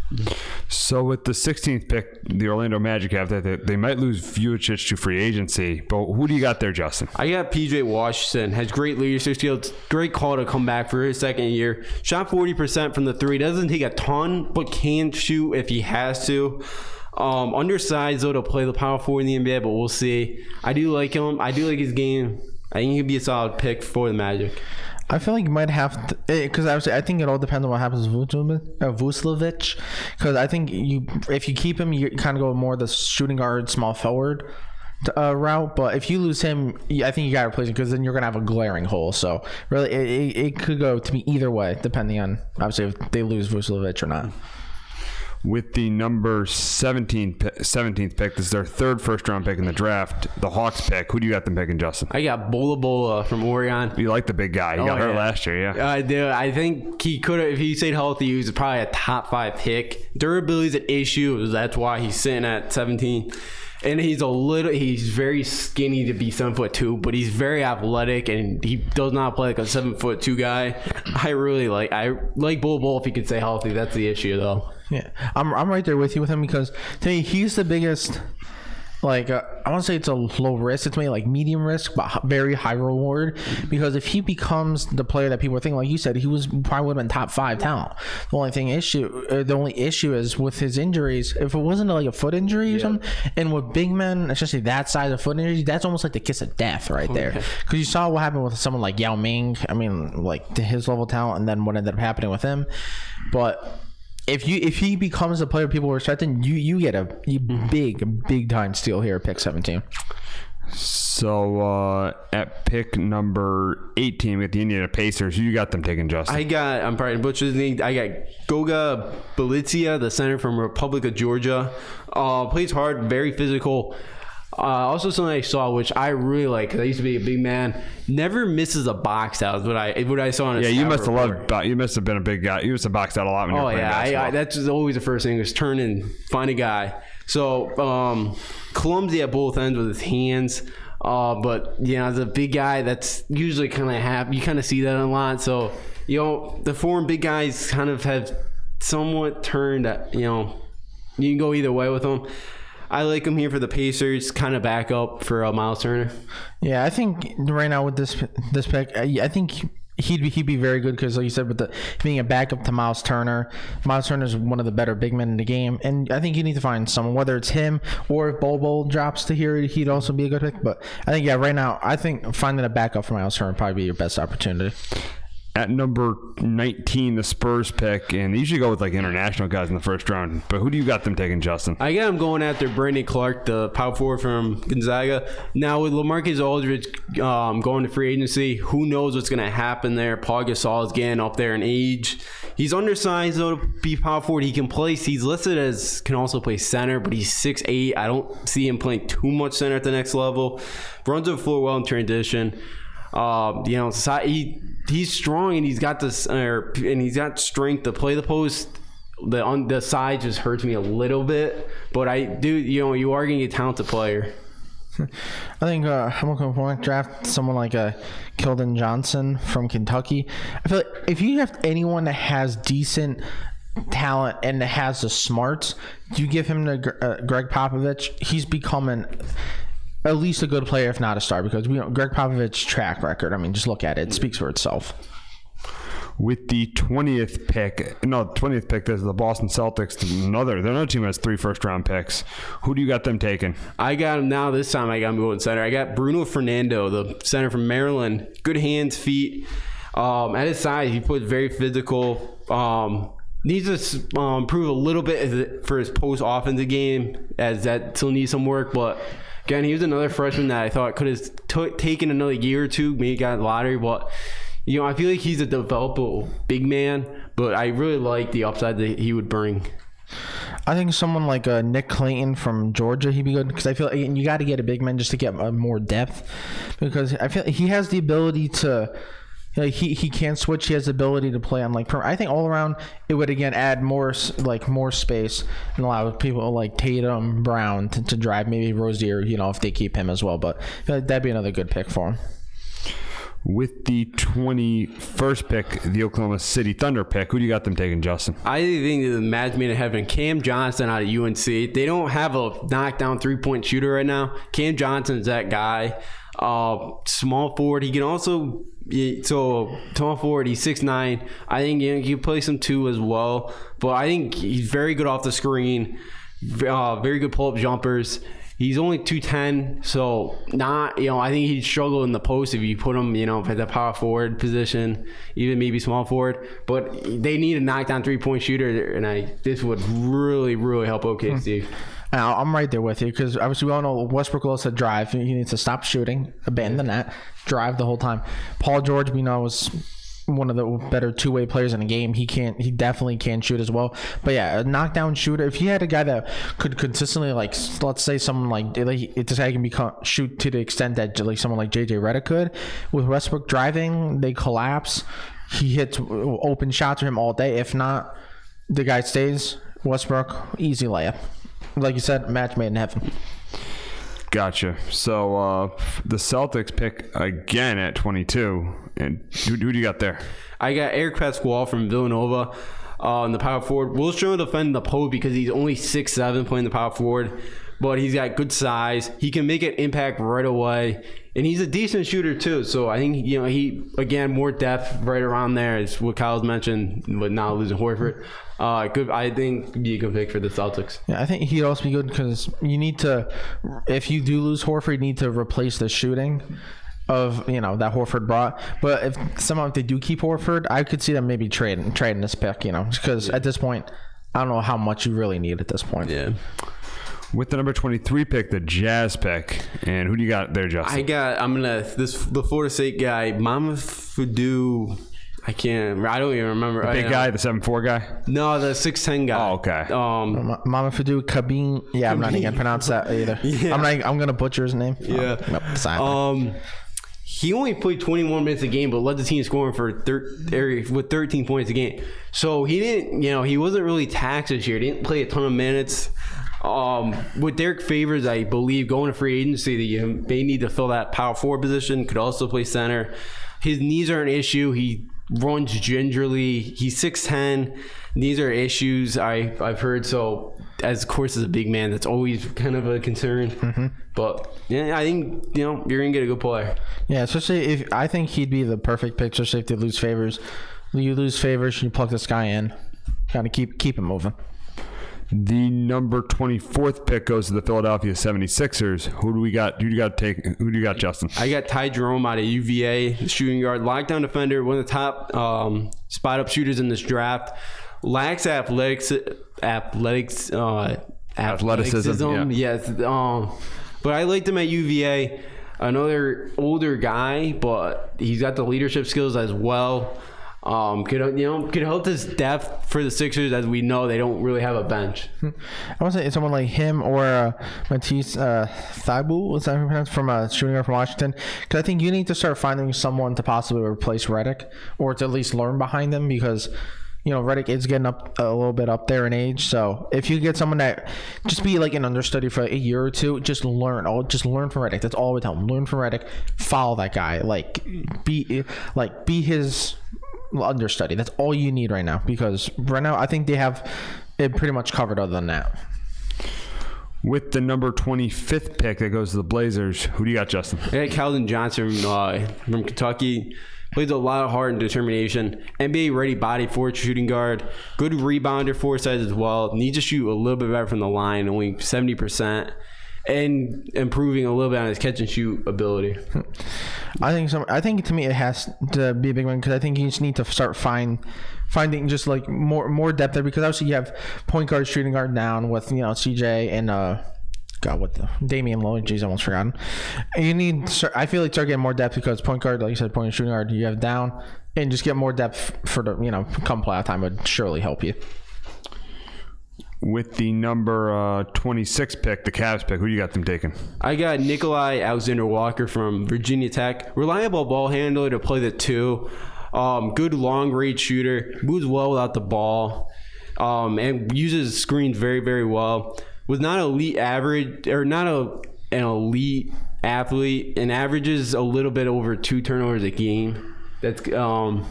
So with the 16th pick, the Orlando Magic have that they might lose Vucevic to free agency. But who do you got there, Justin? I got PJ Washington. Has great leadership skills. Great call to come back for his second year. Shot 40% from the 3. Doesn't take a ton, but can shoot if he has to. Undersized though to play the power forward in the NBA, but we'll see. I do like him. I do like his game. I think he'd be a solid pick for the Magic. I feel like you might have to, because I think it all depends on what happens with Vucevic. Because I think if you keep him, you kind of go more the shooting guard, small forward route. But if you lose him, I think you got to replace him because then you're gonna have a glaring hole. So really, it could go to me either way, depending on obviously if they lose Vucevic or not. With the number 17th pick, this is their third first-round pick in the draft, the Hawks pick. Who do you got them picking, Justin? I got Bola from Oregon. You like the big guy. He got hurt last year, yeah. I do. I think he could have, if he stayed healthy, he was probably a top 5 pick. Durability is an issue. That's why he's sitting at 17. And he's very skinny to be 7'2", but he's very athletic and he does not play like a 7'2" guy. I like Bol if he could stay healthy. That's the issue though. Yeah, I'm right there with you with him because to me he's the biggest. I want to say it's a low risk. It's maybe like medium risk, but very high reward. Because if he becomes the player that people are thinking, like you said, he probably would have been top 5 talent. The only issue is with his injuries. If it wasn't like a foot injury or something, and with big men, especially that size of foot injury, that's almost like the kiss of death right there. Because you saw what happened with someone like Yao Ming. I mean, like to his level of talent, and then what ended up happening with him. But if he becomes a player people were expecting, you get a big time steal here at pick 17. So at pick number 18 with the Indiana Pacers, you got them taking Justin. I'm probably butchering his name. I got Goga Belitsia, the center from Republic of Georgia. Plays hard, very physical. Also something I saw, which I really like, because I used to be a big man, never misses a box out. Is what I saw on his you must have loved. You must have been a big guy. You must have boxed out a lot when you were playing basketball. That's always the first thing, is turn and find a guy. So clumsy at both ends with his hands. But as a big guy, that's usually kind of you kind of see that a lot. So the foreign big guys kind of have somewhat turned. You can go either way with them. I like him here for the Pacers, kind of back up for Miles Turner. Yeah, I think right now with this pick, I think he'd be very good because, like you said, with being a backup to Miles Turner is one of the better big men in the game, and I think you need to find someone, whether it's him or if Bol drops to here, he'd also be a good pick. But I think right now, I think finding a backup for Miles Turner would probably be your best opportunity. At number 19, the Spurs pick, and they usually go with like international guys in the first round. But who do you got them taking, Justin? I got him going after Brandon Clark, the power forward from Gonzaga. Now with LaMarcus Aldridge going to free agency, who knows what's going to happen there? Paul Gasol is getting up there in age. He's undersized though to be power forward. He can play. He's listed as can also play center, but he's 6'8". I don't see him playing too much center at the next level. Runs the floor well in transition. He's strong and he's got this, and he's got strength to play the post. On the side just hurts me a little bit, but I do. You are going to get a talented player. I think I'm looking for draft someone like a Keldon Johnson from Kentucky. I feel like if you have anyone that has decent talent and that has the smarts, you give him to Greg Popovich. He's becoming at least a good player, if not a star, because we know Greg Popovich's track record. I mean, just look at it; it speaks for itself. With the 20th pick, there's the Boston Celtics. Another team has 3 first-round picks. Who do you got them taking? I got him now. This time I got him going center. I got Bruno Fernando, the center from Maryland. Good hands, feet. At his size, he plays very physical. Needs to improve a little bit for his post-offensive game, as that still needs some work, but again, he was another freshman that I thought could have taken another year or two, maybe got the lottery, but I feel like he's a developable big man, but I really like the upside that he would bring. I think someone like Nick Clayton from Georgia, he'd be good, because I feel like you got to get a big man just to get more depth, because I feel like he has the ability to. He can switch. He has the ability to play on I think all around it would again add more space and allow people like Tatum, Brown to drive. Maybe Rozier, if they keep him as well. But I feel like that'd be another good pick for him. With the 21st pick, the Oklahoma City Thunder pick, who do you got them taking, Justin? I think the match made in heaven. Cam Johnson out of UNC. They don't have a knockdown 3-point shooter right now. Cam Johnson's that guy. Small forward. He can also. Small forward, he's 6'9". I think he can play some 2 as well. But I think he's very good off the screen. Very good pull-up jumpers. He's only 210, so not, I think he'd struggle in the post if you put him, at the power forward position, even maybe small forward. But they need a knockdown 3-point shooter, and this would really, really help OKC. I'm right there with you, because obviously we all know Westbrook loves to drive. He needs to stop shooting, abandon the net, drive the whole time. Paul George, we know, is one of the better two-way players in the game. He definitely can shoot as well. But yeah, a knockdown shooter. If you had a guy that could consistently, let's say someone like this guy can shoot to the extent that someone like JJ Redick could. With Westbrook driving, they collapse. He hits open shots for him all day. If not, the guy stays. Westbrook, easy layup. Like you said, match made in heaven. Gotcha. So the Celtics pick again at 22. And who do you got there? I got Eric Pasquale from Villanova in the power forward. Will Strong defend the post because he's only 6'7", playing the power forward. But he's got good size. He can make an impact right away. And he's a decent shooter too. So I think, he, again, more depth right around there is what Kyle's mentioned, but now losing Horford. I think be a good pick for the Celtics. Yeah, I think he'd also be good because you need to, if you do lose Horford, you need to replace the shooting of that Horford brought. But if they do keep Horford, I could see them maybe trading this pick, because at this point, I don't know how much you really need at this point. Yeah. With the number 23 pick, the Jazz pick, and who do you got there, Justin? The Florida State guy, Mamadou. I don't even remember. The big guy, the 7'4" guy? No, the 6'10" guy. Oh, okay. Mamadou Kabin. Yeah, I'm not even gonna pronounce that either. Yeah. I'm gonna butcher his name. Yeah. He only played 21 minutes a game, but led the team scoring with 13 points a game. So he didn't, he wasn't really taxed this year. He didn't play a ton of minutes. With Derek Favors, I believe, going to free agency, they need to fill that power forward position. Could also play center. His knees are an issue. He runs gingerly. He's 6'10". Knees are issues I've heard. So, of course, as a big man, that's always kind of a concern. Mm-hmm. But yeah, I think you're gonna get a good player. Yeah, especially I think he'd be the perfect pick. Especially if they lose Favors, you lose Favors, you plug this guy in. Gotta keep him moving. The number 24th pick goes to the Philadelphia 76ers. Who do we got? Who do you got, Justin? I got Ty Jerome out of UVA, shooting guard, lockdown defender, one of the top spot up shooters in this draft. Lacks athleticism. Yeah. Yes. But I liked him at UVA. Another older guy, but he's got the leadership skills as well. Could help this depth for the Sixers, as we know they don't really have a bench. I want to say someone like him or Matisse Thybulle, is that how you pronounce, from shooting guard from Washington? Because I think you need to start finding someone to possibly replace Redick, or to at least learn behind them, because Redick is getting up a little bit up there in age. So if you get someone that just be like an understudy for a year or two, just learn from Redick. That's all we tell them. Learn from Redick. Follow that guy. Be his understudy. That's all you need right now, because right now I think they have it pretty much covered. Other than that, with the number 25th pick that goes to the Blazers, who do you got, Justin? I got Keldon Johnson from Kentucky. Plays a lot of heart and determination. NBA ready body forward shooting guard. Good rebounder, foresight as well. Needs to shoot a little bit better from the line, only 70%. And improving a little bit on his catch and shoot ability. I think to me it has to be a big one, because I think you just need to start finding just like more depth there, because obviously you have point guard, shooting guard down with CJ and Damian Lillard. Jeez, I almost forgotten. And I feel like start getting more depth, because point guard, like you said, point and shooting guard, you have down, and just get more depth for the come playoff time would surely help you. With the number 26 pick, the Cavs pick, who you got them taking? I got Nikolai Alexander-Walker from Virginia Tech. Reliable ball handler to play the 2. Good long range shooter. Moves well without the ball. And uses screens very, very well. Was not elite average, or not an elite athlete, and averages a little bit over 2 turnovers a game. That's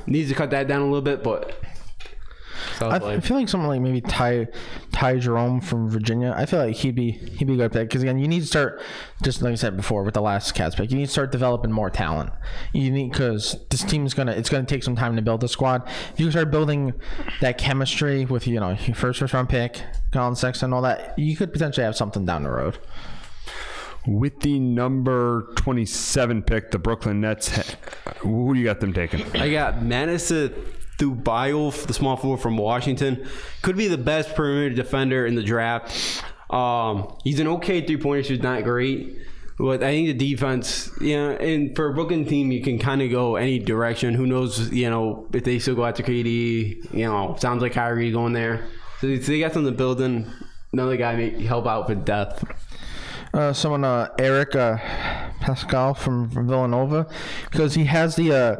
needs to cut that down a little bit, but I feel like someone like maybe Ty Jerome from Virginia. I feel like he'd be a good pick, because again, you need to start, just like I said before with the last Cavs pick, you need to start developing more talent. You need, because this team is gonna take some time to build the squad. If you start building that chemistry with your first round pick, Colin Sexton, all that, you could potentially have something down the road. With the number 27 pick, the Brooklyn Nets, who do you got them taking? I got Manasa Thubail, the small forward from Washington. Could be the best perimeter defender in the draft. He's an okay three-pointer. He's not great. But I think the defense, and for a Brooklyn team, you can kind of go any direction. Who knows, if they still go after KD, sounds like Kyrie going there. So they got something to build in. Another guy may help out with depth. Eric Pascal from Villanova, because he has the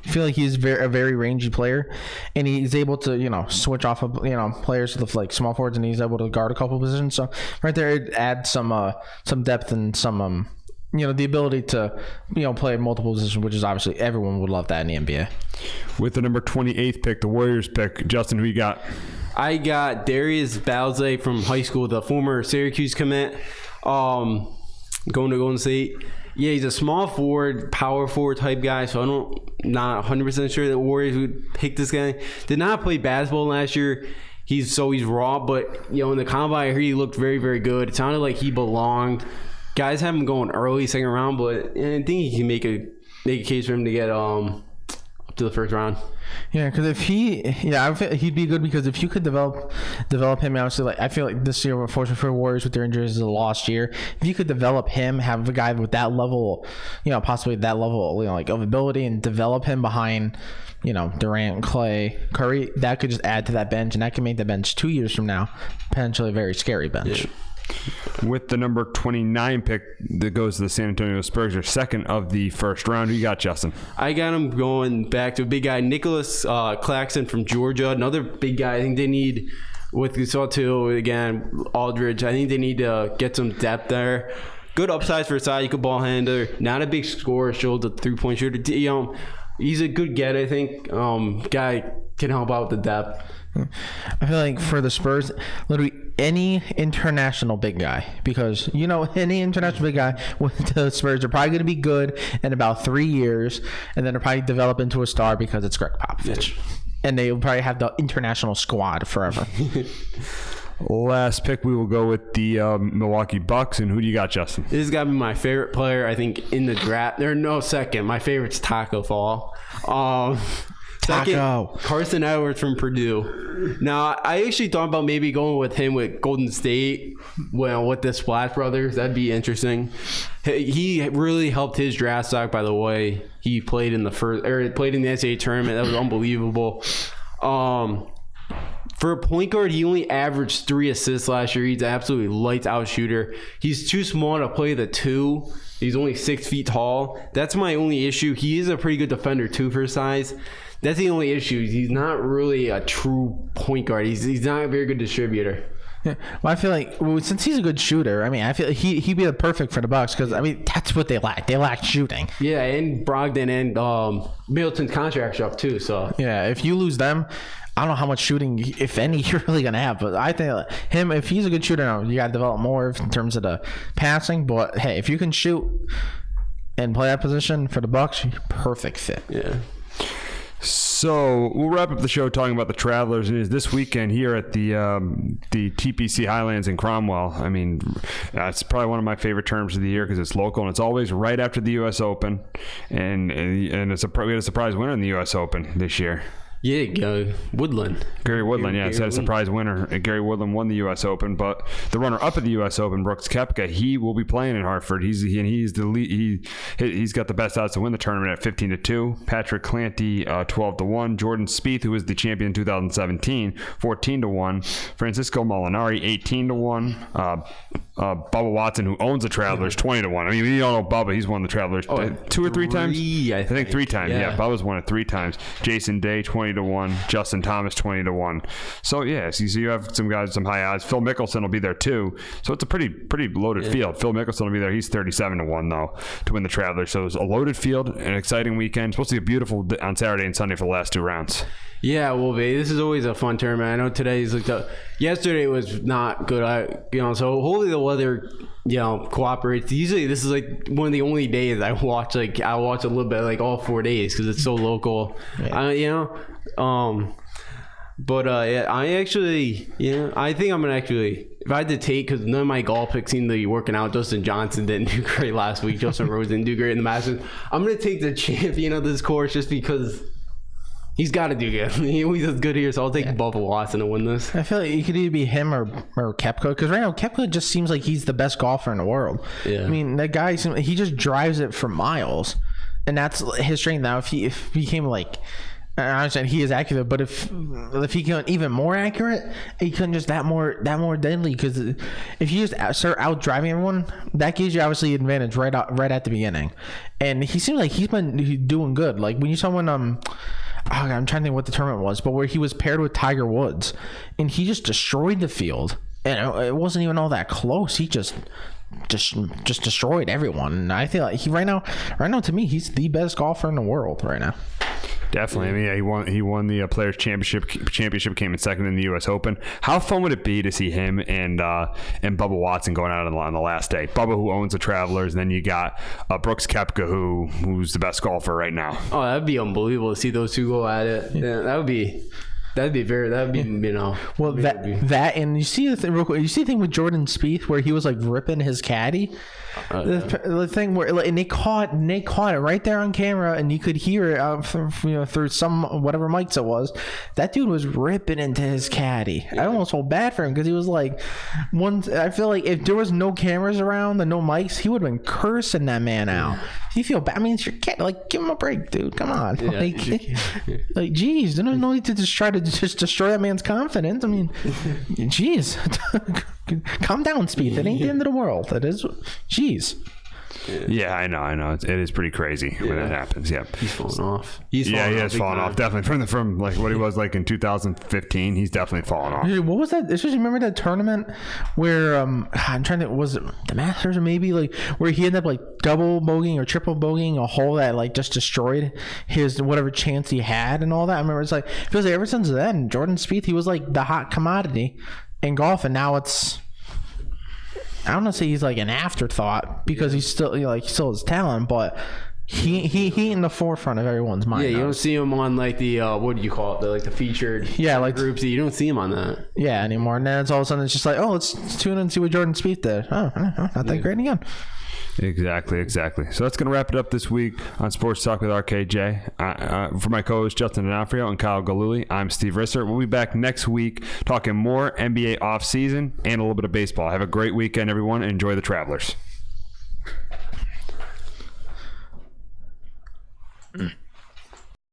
feel like he's a very rangy player, and he's able to switch off of players to the small forwards, and he's able to guard a couple positions. So right there, it adds some depth and some the ability to play multiple positions, which is obviously everyone would love that in the NBA. With the number 28th pick, the Warriors pick, Justin, who you got? I got Darius Balze from high school, the former Syracuse commit, going to Golden State. Yeah, he's a small forward, power forward type guy, so not 100% sure that Warriors would pick this guy. Did not play basketball last year. He's raw, but in the combine, I heard he looked very, very good. It sounded like he belonged. Guys have him going early, second round, but I think he can make a case for him to get up to the first round. Yeah, because I feel he'd be good, because if you could develop him, obviously, I feel like this year, unfortunately for Warriors with their injuries, is a lost year. If you could develop him, have a guy with that level, possibly that level, of ability, and develop him behind, Durant, Clay, Curry, that could just add to that bench, and that could make the bench 2 years from now potentially a very scary bench. Yeah. With the number 29 pick that goes to the San Antonio Spurs, your second of the first round, who you got, Justin? I got him going back to a big guy, Nicholas Claxton from Georgia. Another big guy. I think they need, with Gasol again, Aldridge, I think they need to get some depth there. Good upside for a side. You could ball handler. Not a big scorer. Showed the three-point shooter. He's a good get, I think. Guy can help out with the depth. I feel like for the Spurs, literally any international big guy, because any international big guy with the Spurs are probably going to be good in about 3 years, and then they'll probably develop into a star because it's Greg Popovich, and they'll probably have the international squad forever. Last pick, we will go with the Milwaukee Bucks. And who do you got, Justin? This has got to be my favorite player, I think, in the draft. There's no second. My favorite's Taco Fall. Second, Taco. Carson Edwards from Purdue. Now, I actually thought about maybe going with him with Golden State, well, with the Splash Brothers. That'd be interesting. He really helped his draft stock, by the way. He played in the NCAA tournament. That was unbelievable. For a point guard, he only averaged 3 assists last year. He's an absolutely lights out shooter. He's too small to play the 2. He's only 6 feet tall. That's my only issue. He is a pretty good defender too for his size. That's the only issue. He's not really a true point guard. He's not a very good distributor. Yeah. Well, I feel like since he's a good shooter, I mean, I feel like he'd be the perfect for the Bucks because I mean that's what they lack. They lack shooting. Yeah, and Brogdon and Middleton's contract's up too. So yeah, if you lose them, I don't know how much shooting, if any, you're really gonna have. But I think him, if he's a good shooter, now you got to develop more in terms of the passing. But hey, if you can shoot and play that position for the Bucks, perfect fit. Yeah. So we'll wrap up the show talking about the Travelers. And it is this weekend here at the TPC Highlands in Cromwell. I mean, it's probably one of my favorite terms of the year because it's local and it's always right after the U.S. Open. And we had a surprise winner in the U.S. Open this year. Yeah, Woodland. Gary Woodland, yeah, had a surprise winner. Gary Woodland won the U.S. Open, but the runner-up of the U.S. Open, Brooks Koepka, he will be playing in Hartford. He's the lead. He's got the best odds to win the tournament at 15-2. Patrick Clanty 12-1. Jordan Spieth, who was the champion in 2017, 14-1. Francisco Molinari 18-1. Bubba Watson, who owns the Travelers, 20-1. I mean, you don't know Bubba. He's won the Travelers 2 or 3 times. I think 3 times. Yeah, Bubba's won it 3 times. Jason Day 20-1. Justin Thomas 20-1 So yeah, so you have some guys, some high odds. Phil Mickelson will be there too. So it's a pretty loaded field. Phil Mickelson will be there. He's 37-1 though to win the Travelers. So it's a loaded field, an exciting weekend. It's supposed to be beautiful on Saturday and Sunday for the last 2 rounds. Yeah, well, this is always a fun tournament. I know today's looked up. Yesterday was not good. So hopefully the weather, cooperates. Usually this is like one of the only days I watch. Like I watch a little bit, like all 4 days because it's so local. Yeah. I actually, I think I'm gonna actually, if I had to take, because none of my golf picks seem to be working out. Dustin Johnson didn't do great last week. Justin Rose didn't do great in the Masters. I'm gonna take the champion of this course just because. He's got to do good. He always does good here, so I'll take Bubba Watson to win this. I feel like it could either be him or Koepka, because right now Koepka just seems like he's the best golfer in the world. Yeah. I mean, that guy, he just drives it for miles, and that's his strength. Now, if he became like, I understand he is accurate, but if he can even more accurate, he couldn't just that more deadly. Because if you just start out driving everyone, that gives you obviously advantage right at the beginning. And he seems like he's been doing good. Like when you saw when I'm trying to think what the tournament was, but where he was paired with Tiger Woods, and he just destroyed the field, and it wasn't even all that close. He just destroyed everyone. And I feel like right now to me, he's the best golfer in the world right now. Definitely. I mean, he won the Players Championship, came in second in the U.S. Open. How fun would it be to see him and Bubba Watson going out on the last day? Bubba, who owns the Travelers, and then you got Brooks Koepka, who's the best golfer right now. Oh, that'd be unbelievable to see those two go at it. Yeah, that'd be Well, that and you see the thing real quick. You see the thing with Jordan Spieth where he was like ripping his caddy. The thing where and they caught it right there on camera, and you could hear it through some whatever mics it was. That dude was ripping into his caddy. I almost felt bad for him because he was like, I feel like if there was no cameras around and no mics, he would have been cursing that man out. You feel bad. I mean, it's your cat. Like, give him a break, dude. Come on. Like, geez, there's no need to just try to just destroy that man's confidence. I mean, geez. Calm down, Spieth. It ain't the end of the world. It is. Jeez. Yeah, I know. It is pretty crazy when that happens. Yeah, he's falling off. He has fallen off definitely from like what he was like in 2015. He's definitely fallen off. What was that? Especially remember that tournament where I'm trying to, was it the Masters or maybe like where he ended up like double bogeying or triple bogeying a hole that like just destroyed his whatever chance he had and all that. I remember it's like it feels like ever since then Jordan Spieth, he was like the hot commodity in golf, and now it's. I don't want to say he's like an afterthought because he's still he still has talent, but he in the forefront of everyone's mind. Yeah, you now. don't see him on like the what do you call it? The featured like groups. You don't see him on that. Yeah, anymore. And then it's all of a sudden it's just like, oh, let's tune in and see what Jordan Spieth did. Oh, not that great again. Exactly. So that's going to wrap it up this week on Sports Talk with RKJ. For my co-hosts Justin D'Onofrio and Kyle Galuli, I'm Steve Risser. We'll be back next week talking more NBA offseason and a little bit of baseball. Have a great weekend, everyone, and enjoy the Travelers.